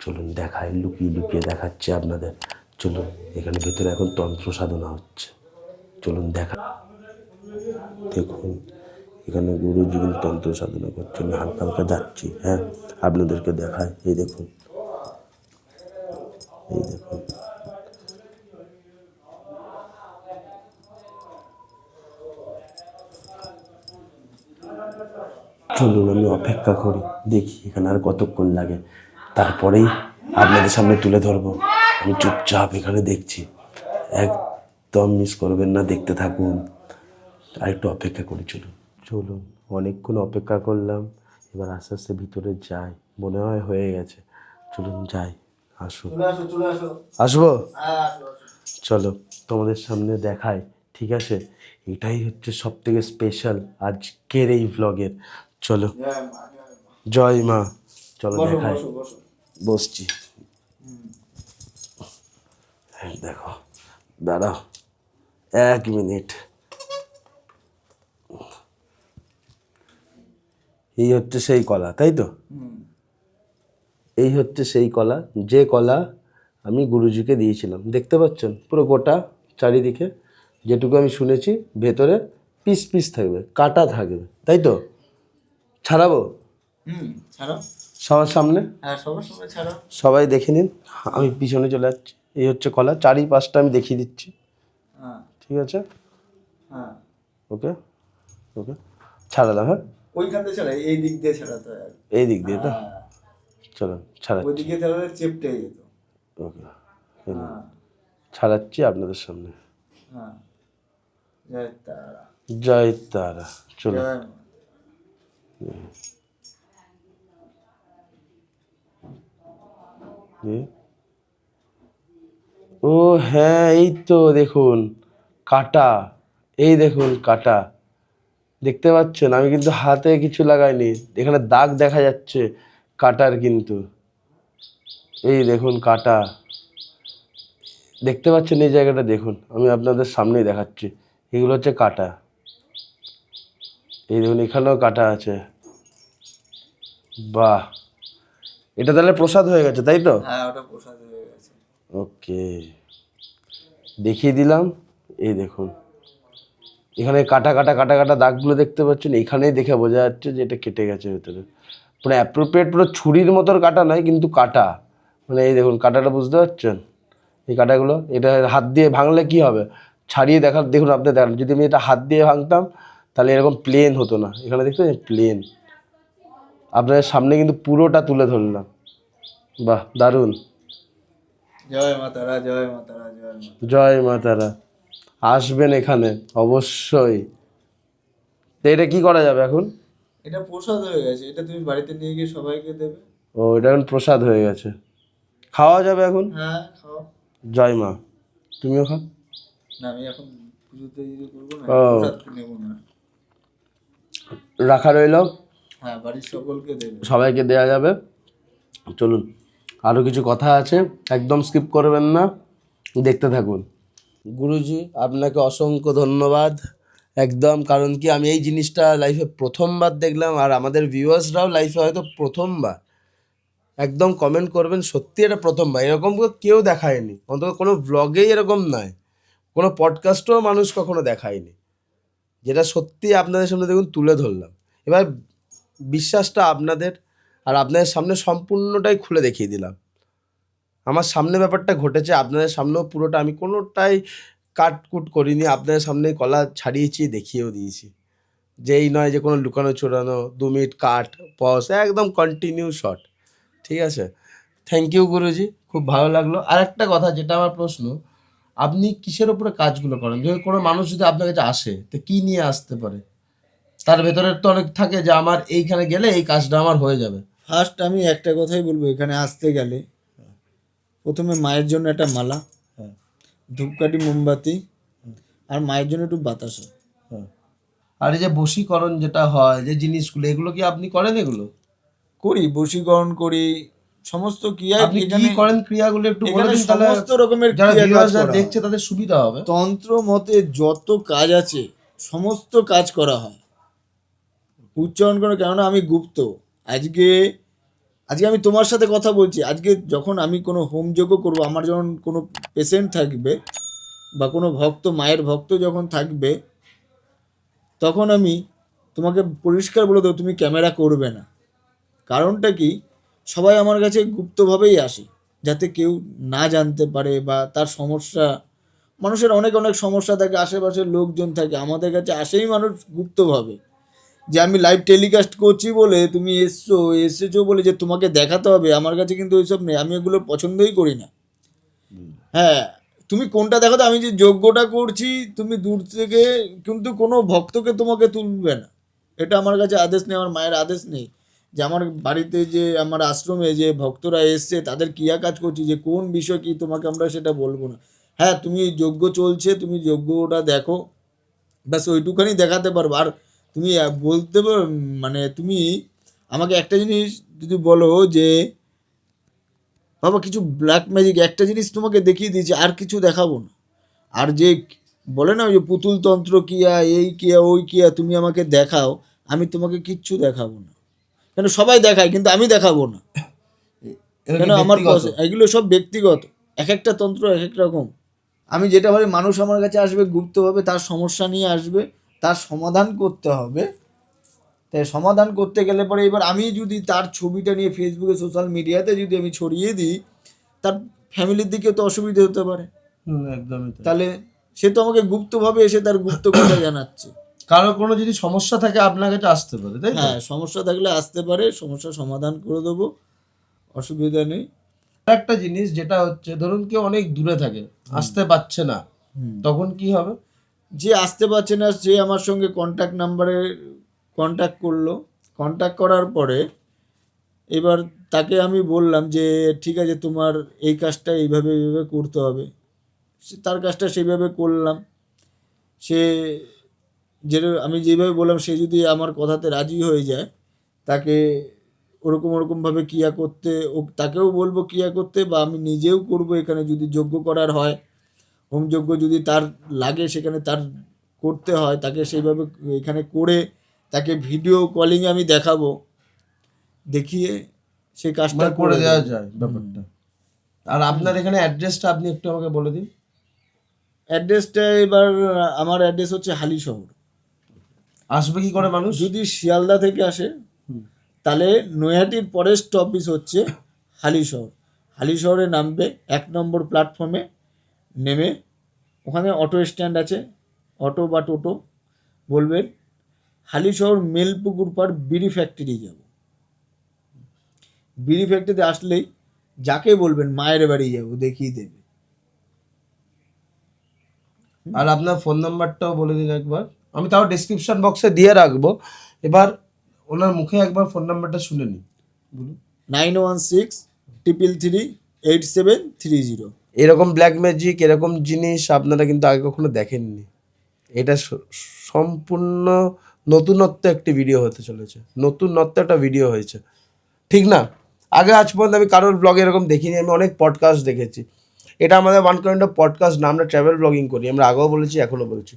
চলুন দেখায়, লুকিয়ে লুকিয়ে দেখাচ্ছে আপনাদের। চলুন, এখানে ভেতরে এখন তন্ত্র সাধনা হচ্ছে। চলুন দেখা, দেখুন এখানে গুরুজি কিন্তু তন্ত্র সাধনা করছে। আমি হালকা হালকা যাচ্ছি, হ্যাঁ, আপনাদেরকে দেখায়। এই দেখুন, এই দেখুন। চলুন আমি অপেক্ষা করি, দেখি এখানে আর কতক্ষণ লাগে, তারপরেই আপনাদের সামনে তুলে ধরবো। আমি চুপচাপ এখানে দেখছি, একদম মিস করবেন না, দেখতে থাকুন। আর একটু অপেক্ষা করি। চলুন চলুন, অনেকক্ষণ অপেক্ষা করলাম, এবার আস্তে আস্তে ভিতরে যাই। মনে হয় হয়ে গেছে। চলুন যাই, আসুন। চলে আসো। আসবো? হ্যাঁ, আসো। চলো তোমাদের সামনে দেখাই, ঠিক আছে? এটাই হচ্ছে সব থেকে স্পেশাল আজকের এই ভ্লগের। চলো, জয় মা। চলো দেখাই, বসছি। দেখো, দাঁড়াও 1 মিনিট। এই হচ্ছে সেই কলা, তাই তো? এই হচ্ছে সেই কলা, যে কলা আমি গুরুজিকে দিয়েছিলাম। দেখতে পাচ্ছেন পুরো গোটা চারিদিকে, যেটুকু আমি শুনেছি ভেতরে পিস পিস থাকবে, কাটা থাকবে, তাই তো? ছাড়াবো ছাড়ো। সবার সামনে, হ্যাঁ, সবার সামনে ছাড়ো। সবাই দেখে নিন। আমি পিছনে চলে যাচ্ছি। এই হচ্ছে কলা, চারিপাশটা আমি দেখিয়ে দিচ্ছি, হ্যাঁ, ঠিক আছে? হ্যাঁ। ওকে ওকে, ছাড়ালাম। হ্যাঁ, ওইখান থেকে ছাড়া, এই দিক দিয়ে ছাড়াতে হয়। এই দিক দিয়ে তো? হ্যাঁ, চলো ছাড়াচ্ছি। ওইদিকে ছাড়ালে চেপটে যেত। ওকে, হ্যাঁ, ছাড়াচ্ছি আপনাদের সামনে। হ্যাঁ। জয় তারা। জয় তারা। চলো। জয় মা। ও হ্যাঁ, এই তো দেখুন কাটা, এই দেখুন কাটা, দেখতে পাচ্ছেন? আমি কিন্তু হাতে কিছু লাগাইনি, এখানে দাগ দেখা যাচ্ছে কাটার কিন্তু। এই দেখুন কাটা, দেখতে পাচ্ছেন? এই জায়গাটা দেখুন, আমি আপনাদের সামনেই দেখাচ্ছি। এগুলো হচ্ছে কাটা। এই দেখুন এখানেও কাটা আছে। বাহ, এটা তাহলে প্রসাদ হয়ে গেছে, তাই তো? হ্যাঁ, ওটা প্রসাদ হয়ে গেছে। ওকে, দেখিয়ে দিলাম। এই দেখুন এখানে কাটা কাটা কাটা কাটা দাগগুলো দেখতে পাচ্ছেন, এখানেই দেখে বোঝা যাচ্ছে যে এটা কেটে গেছে ভেতরে। পুরো অ্যাপ্রোপ্রিয়েট, পুরো ছুরির মতোর কাটা নয় কিন্তু কাটা, মানে এই দেখুন কাটাটা, বুঝতে পারছেন? এই কাটাগুলো, এটা হাত দিয়ে ভাঙলে কি হবে, ছাড়িয়ে দেখার, দেখুন আপনি দেখান, যদি আমি এটা হাত দিয়ে ভাঙতাম তাহলে এরকম প্লেন হতো না। এখানে দেখতে প্লেন, আপনাদের সামনে কিন্তু পুরোটা তুলে ধরলাম। বাহ, দারুণ। জয় মা তারা, জয় মা তারা, জয় মা। জয় মা তারা। আসবেন এখানে অবশ্যই। তো এটা কি করা যাবে এখন? এটা প্রসাদ হয়ে গেছে, এটা তুমি বাড়িতে নিয়ে গিয়ে সবাইকে দেবে। ও, এটা এখন প্রসাদ হয়ে গেছে, খাওয়া যাবে এখন? হ্যাঁ, খাও। জয় মা। তুমিও খাও। না, আমি এখন পুজোতে ইয়ে করবো না, ও। প্রসাদ নেবো না। রাখা রইল, হ্যাঁ, বাড়ির সকলকে দেবে। সবাইকে দেয়া যাবে। চলুন, আরও কিছু কথা আছে, একদম স্কিপ করবেন না, দেখতে থাকুন। গুরুজি আপনাকে অসংখ্য ধন্যবাদ, একদম। কারণ কি, আমি এই জিনিসটা লাইফে প্রথমবার দেখলাম, আর আমাদের ভিউয়ার্সরাও লাইফে হয়তো প্রথমবার। একদম কমেন্ট করবেন, সত্যি এটা প্রথমবার, এরকম কেউ দেখায়নি, অন্তত কোনো ব্লগেই এরকম নয়, কোনো পডকাস্টেও মানুষ কখনো দেখায়নি, যেটা সত্যি আপনাদের সামনে দেখুন তুলে ধরলাম। এবার বিশ্বাসটা আপনাদের, আর আপনাদের সামনে সম্পূর্ণটাই খুলে দেখিয়ে দিলাম। আমার সামনে ব্যাপারটা ঘটেছে, আপনাদের সামনেও পুরোটা, আমি কোনোটাই কাটকুট করিনি, আপনাদের সামনে কলা ছাড়িয়েছি, দেখিয়েও দিয়েছি। যেই নয় যে কোনো লুকানো চোরানো, 2 মিনিট কাট পজ, একদম কন্টিনিউ শট, ঠিক আছে? থ্যাংক ইউ গুরুজি, খুব ভালো লাগলো। আর একটা কথা, যেটা আমার প্রশ্ন, আপনি কিসের ওপরে কাজগুলো করেন? যদি কোনো মানুষ যদি আপনার কাছে আসে, তো কী নিয়ে আসতে পারে? তার ভেতরে তো অনেক থাকে যে আমার এইখানে গেলে এই কাজটা আমার হয়ে যাবে। ফার্স্ট আমি একটা কথাই বলবো, এখানে আসতে গেলে প্রথমে মায়ের জন্য একটা মালা, হ্যাঁ, ধূপকাঠি, মোমবাতি, আর মায়ের জন্য একটু বাতাসা। হ্যাঁ। আর এই যে বশীকরণ যেটা হয়, যে জিনিসগুলো, এগুলো কি আপনি করেন? এগুলো করি, বশীকরণ করি, সমস্ত ক্রিয়া আপনি কি এখানে করেন ক্রিয়াগুলো একটু বলে এখানে দিন, তাহলে সমস্ত রকমের যারা ক্রিয়া কাজ viewers রা করা হয়। দেখছে তাদের সুবিধা হবে। তন্ত্র মতে যত কাজ আছে সমস্ত কাজ করা হয় উচ্চারণ করে, কেননা আমি গুপ্ত। আজকে আজকে আমি তোমার সাথে কথা বলছি, আজকে যখন আমি কোনো হোমযজ্ঞ করবো, আমার যখন কোনো পেশেন্ট থাকবে বা কোনো ভক্ত, মায়ের ভক্ত যখন থাকবে, তখন আমি তোমাকে পরিষ্কার বলে দেবো তুমি ক্যামেরা করবে না। কারণটা কি, সবাই আমার কাছে গুপ্তভাবেই আসে, যাতে কেউ না জানতে পারে, বা তার সমস্যা, মানুষের অনেক অনেক সমস্যা থাকে, আশেপাশের লোকজন থাকে, আমাদের কাছে আসেই মানুষ গুপ্তভাবে, যে আমি লাইভ টেলিকাস্ট করছি বলে তুমি এসেছো বলে যে তোমাকে দেখাতে হবে, আমার কাছে কিন্তু ওইসব নেই, আমি এগুলো পছন্দই করি না। হ্যাঁ, তুমি কোনটা দেখাতো, আমি যে যজ্ঞটা করছি তুমি দূর থেকে, কিন্তু কোনো ভক্তকে তোমাকে তুলবে না, এটা আমার কাছে আদেশ নেই, আমার মায়ের আদেশ নেই যে আমার বাড়িতে যে আমার আশ্রমে যে ভক্তরা এসছে তাদের ক্রিয়া কাজ করছি, যে কোন বিষয় কি তোমাকে আমরা সেটা বলবো না। হ্যাঁ, তুমি যজ্ঞ চলছে, তুমি যজ্ঞটা দেখো, ব্যাস ওইটুখানি দেখাতে পারবো। আর তুমি বলতে মানে তুমি আমাকে একটা জিনিস যদি বলো যে বাবা কিছু ব্ল্যাক ম্যাজিক একটা জিনিস তোমাকে দেখিয়ে দিয়েছি, আর কিছু দেখাবো না। আর যে বলে না ওই যে পুতুল তন্ত্র কিয়া, এই কিয়া, ওই কিয়া, তুমি আমাকে দেখাও, আমি তোমাকে কিচ্ছু দেখাবো না। কেন সবাই দেখায়, কিন্তু আমি দেখাবো না, এটা কি কেন আমার ব্যক্তিগত? এগুলো সব ব্যক্তিগত, এক একটা তন্ত্র এক এক রকম। আমি যেটা ভাবি, মানুষ আমার কাছে আসবে গুপ্তভাবে, তার সমস্যা নিয়ে আসবে, তার সমাধান করতে হবে। তাই সমাধান করতে গেলে পরে এবার আমি যদি তার ছবিটা নিয়ে ফেসবুকে, সোশ্যাল মিডিয়াতে যদি আমি ছড়িয়ে দিই, তার ফ্যামিলির দিকেও তো অসুবিধা হতে পারে। একদমই তাই। তাহলে সে তো আমাকে গুপ্তভাবে এসে তার গুপ্ত কথা জানাচ্ছে। কারো কোনো যদি সমস্যা থাকে আপনার কাছে আসতে পারে, তাই তো? হ্যাঁ, সমস্যা থাকলে আসতে পারে, সমস্যার সমাধান করে দেবো, অসুবিধা নেই। একটা জিনিস যেটা হচ্ছে, ধরুন কেউ অনেক দূরে থাকে, আসতে পারছে না, তখন কি হবে? যে আসতে পারছে না সে আমার সঙ্গে কন্ট্যাক্ট নাম্বারে কন্ট্যাক্ট করলো, কন্ট্যাক্ট করার পরে এবার তাকে আমি বললাম যে ঠিক আছে তোমার এই কাজটা এইভাবে এইভাবে করতে হবে, সে তার কাজটা সেইভাবে করলাম। সে যেটা আমি যেভাবে বললাম সে যদি আমার কথাতে রাজি হয়ে যায়, তাকে ওরকমভাবে ক্রিয়া করতে, তাকেও বলবো ক্রিয়া করতে, বা আমি নিজেও করব। এখানে যদি যজ্ঞ করার হয়, হোমযজ্ঞ যদি তার লাগে, সেখানে তার করতে হয়, তাকে সেইভাবে এখানে করে তাকে ভিডিও কলিংয়ে আমি দেখাবো, দেখিয়ে সেই কাজটা মানে করে দেবো। দেওয়া যায় ব্যাপারটা। আর আপনার এখানে অ্যাড্রেসটা আপনি একটু আমাকে বলে দিন। অ্যাড্রেসটা এবার আমার অ্যাড্রেস হচ্ছে হালিশহর। আসবে কি করে মানুষ? যদি শিয়ালদা থেকে আসে তাহলে নৈহাটির ফরেস্ট অফিস হচ্ছে হালিশহর। হালিশহরে নামবে, 1 নম্বর প্ল্যাটফর্মে নেমে ওখানে অটো স্ট্যান্ড আছে, অটো বা টোটো বলবেন হালিশহর মেলপুকুর পার বিড়ি ফ্যাক্টরি যাব। বিড়ি ফ্যাক্টরিতে আসলেই যাকে বলবেন মায়ের বাড়ি যাব, দেখিয়ে দেবে। আর আপনার ফোন নাম্বারটাও বলে দিন একবার, আমি তাও ডেসক্রিপশন বক্সে দিয়ে রাখবো। এবার ওনার মুখে একবার ফোন নাম্বারটা শুনে নিই, বলুন। 9163338730। এরকম ব্ল্যাক ম্যাজিক, এরকম জিনিস আপনারা কিন্তু আগে কখনো দেখেননি। এটা সম্পূর্ণ নতুনত্ব একটি ভিডিও হতে চলেছে, নতুনত্ব একটা ভিডিও হয়েছে, ঠিক না? আগে আজ পর্যন্ত আমি কারোর ব্লগে এরকম দেখিনি। আমি অনেক পডকাস্ট দেখেছি, এটা আমাদের ওয়ান কাইন্ড অফ পডকাস্ট না, আমরা ট্রাভেল ব্লগিং করি, আমরা আগেও বলেছি এখনও বলছি।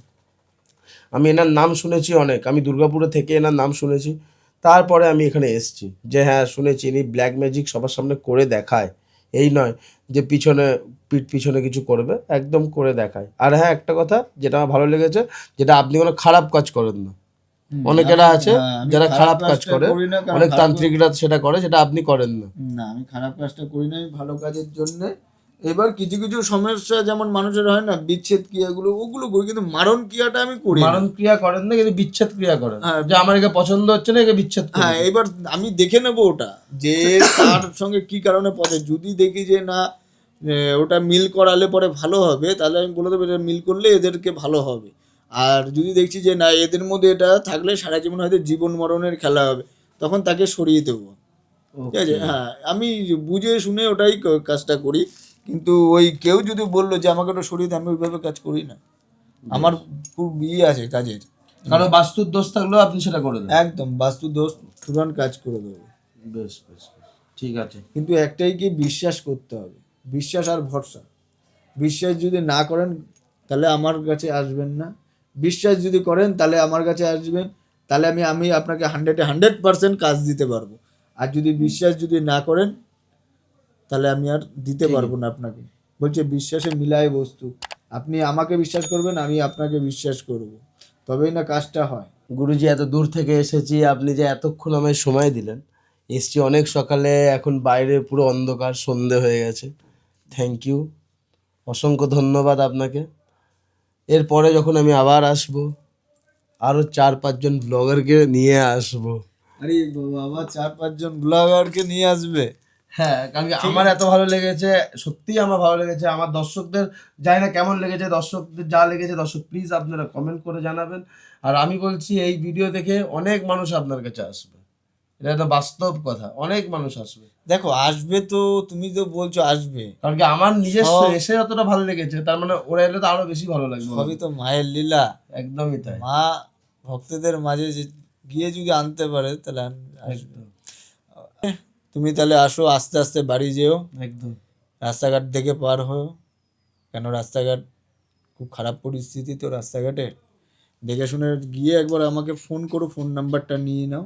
আমি এনার নাম শুনেছি অনেক, আমি দুর্গাপুরে থেকে এনার নাম শুনেছি, তারপরে আমি এখানে এসেছি যে হ্যাঁ শুনেছি ইনি ব্ল্যাক ম্যাজিক সবার সামনে করে দেখায়। এই নয় যে পিঠ পিছনে কিছু করবে, একদম করে দেখায়। আর হ্যাঁ একটা কথা যেটা আমার ভালো লেগেছে, যেটা আপনি কোনো খারাপ কাজ করেন না। অনেকেরা আছে যারা খারাপ কাজ করে, অনেক তান্ত্রিকরা সেটা করে, সেটা আপনি করেন না। না, আমি খারাপ কাজটা করি না, আমি ভালো কাজের জন্য। এবার কিছু কিছু সমস্যা যেমন মানুষের হয় না, বিচ্ছেদ ক্রিয়াগুলো ওগুলো করি, কিন্তু মারণ ক্রিয়াটা আমি করি না। মারণ ক্রিয়া করেন না, কিন্তু বিচ্ছেদ ক্রিয়া করেন। হ্যাঁ। যে আমার একে পছন্দ হচ্ছে না, একে বিচ্ছেদ করি। হ্যাঁ, এবার আমি দেখে নেবো ওটা যে তার সঙ্গে কি কারণে পথে, যদি দেখি যে না ওটা মিল করালে পরে ভালো হবে, তাহলে আমি বলে দেবো এটা মিল করলে এদেরকে ভালো হবে। আর যদি দেখছি যে না এদের মধ্যে এটা থাকলে সারা জীবন হয়তো জীবন মরণের খেলা হবে, তখন তাকে সরিয়ে দেবো, ঠিক আছে? হ্যাঁ, আমি বুঝে শুনে ওটাই কাজটা করি। কিন্তু ওই কেউ যদি বললো যে আমাকে ওটা সরিয়ে দেয়, আমি ওইভাবে কাজ করি না। আমার খুব আছে কাজের, কারণ বাস্তুর দোষ থাকলেও আপনি সেটা করে দেন। একদম বাস্তু দোষ তুরন্ত কাজ করে দেবো। বেশ বেশ বেশ। ঠিক আছে। কিন্তু একটাই কি, বিশ্বাস করতে হবে, বিশ্বাস আর ভরসা। বিশ্বাস যদি না করেন তাহলে আমার কাছে আসবেন না, বিশ্বাস যদি করেন তাহলে আমার কাছে আসবেন, তাহলে আমি আপনাকে 100% কাজ দিতে পারবো। আর যদি বিশ্বাস যদি না করেন তাহলে আমি আর দিতে পারবো না আপনাকে। বলছে বিশ্বাসে মিলায় বস্তু, আপনি আমাকে বিশ্বাস করবেন, আমি আপনাকে বিশ্বাস করব, তবেই না কাজটা হয়। গুরুজি, এত দূর থেকে এসেছি, আপনি যে এতক্ষণ আমায় সময় দিলেন, এসছি অনেক সকালে, এখন বাইরে পুরো অন্ধকার, সন্ধে হয়ে গেছে। থ্যাংক ইউ, অসংখ্য ধন্যবাদ আপনাকে। এরপরে যখন আমি আবার আসবো, আরও 4-5 জন ব্লগারকে নিয়ে আসবো। আরে বাবা, 4-5 জন ব্লগারকে নিয়ে আসবে? হ্যাঁ, কারণ কি আমার এত ভালো লেগেছে, সত্যিই আমার ভালো লেগেছে। আমার দর্শকদের জানি না কেমন লেগেছে, দর্শকদের যা লেগেছে, দর্শক প্লিজ আপনারা কমেন্ট করে জানাবেন। আর আমি বলছি, এই ভিডিও দেখে অনেক মানুষ আপনার কাছে আসবে, এটা একটা বাস্তব কথা, অনেক মানুষ আসবে। দেখো আসবে তো, তুমি তো বলছো আসবে, কারণ কি আমার নিজস্ব সব- এসে যতটা ভালো লেগেছে, তার মানে ওরা এলে তো আরো বেশি ভালো লাগবে। সবই তো মায়ের লীলা। একদমই তাই। মা ভক্তদের মাঝে গিয়ে যদি আনতে পারে তাহলে আসবে। একদম তুমি তাহলে আসো, আস্তে আস্তে বাড়ি যেও, একদম। রাস্তাঘাট দেখে পার হও, কেন রাস্তাঘাট খুব খারাপ পরিস্থিতি তো রাস্তাঘাটে। দেখে শুনে গিয়ে একবার আমাকে ফোন করো, ফোন নাম্বারটা নিয়ে নাও,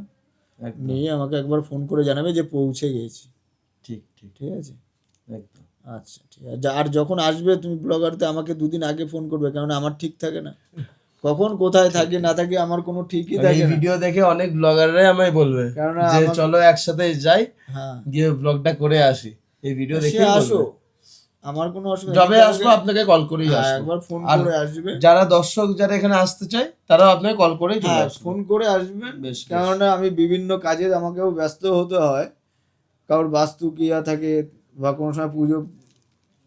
একদম নিয়ে আমাকে একবার ফোন করে জানাবে যে পৌঁছে গেছি। ঠিক ঠিক ঠিক আছে? একদম। আচ্ছা ঠিক আছে। আর যখন আসবে তুমি ব্লগারতে আমাকে 2 দিন আগে ফোন করবে, কারণ আমার ঠিক থাকে না, কখন কোথায় থাকি না থাকি আমার কোনো ঠিকই এই থাকে না। ভিডিও দেখে অনেক ব্লগাররাই আমায় বলবে কেননা যে আমার- চলো একসাথে যাই, হ্যাঁ, গিয়ে ব্লগটা করে আসি। এই ভিডিও সে দেখে আসো, আমার কোনো অসুবিধা নেই। যবে কিন্তু আসবো আমাকে- আপনাকে কল করেই হ্যাঁ, আসবো। একবার ফোন আর করে আসবে। যারা দর্শক যারা এখানে আসতে চায়, তারাও আপনাকে কল করেই চলে হ্যাঁ, আসবে। ফোন করে আসবেন, বেশ, বেশ। কেননা আমি বিভিন্ন কাজে আমাকেও ব্যস্ত হতে হয়। কারোর বাস্তু ক্রিয়া থাকে, বা কোনো সময়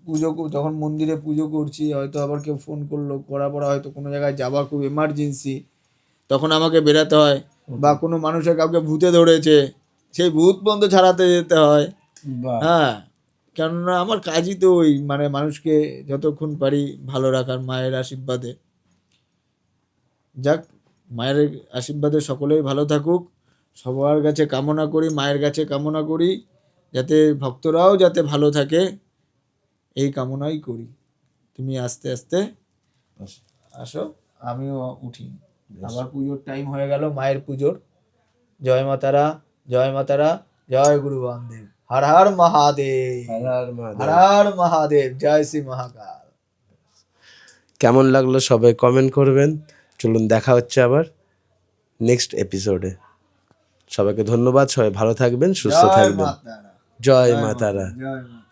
পুজো যখন মন্দিরে পুজো করছি, হয়তো আবার কেউ ফোন করলো, করার পর হয়তো কোনো জায়গায় যাওয়ার খুব এমার্জেন্সি, তখন আমাকে বেরাতে হয়। বা কোনো মানুষের কাউকে ভূতে ধরেছে, সেই ভূত পর্যন্ত ছাড়াতে যেতে হয়। বাহ, হ্যাঁ, কেননা আমার কাজই তো ওই, মানে মানুষকে যতক্ষণ পারি ভালো রাখার, মায়ের আশীর্বাদে। যাক, মায়ের আশীর্বাদে সকলেই ভালো থাকুক, সবার কাছে কামনা করি, মায়ের কাছে কামনা করি যাতে ভক্তরাও যাতে ভালো থাকে, এই কামনাই করি। তুমি আস্তে আস্তে আসো, আমিও উঠি, আবার পুজোর টাইম হয়ে গেল, মায়ের পুজোর। জয় মাতারা, জয় মাতারা, জয় গুরু বামদেব, হর হর মহাদেব, হর হর মহাদেব। হর হর মহাদেব, জয় শ্রী মহাকাল। কেমন লাগলো সবাই কমেন্ট করবেন। চলুন দেখা হচ্ছে আবার নেক্সট এপিসোডে। সবাইকে ধন্যবাদ, সবাই ভালো থাকবেন, সুস্থ জয় থাকবেন। মাতারা, জয় মাতারা। জয় মাতা।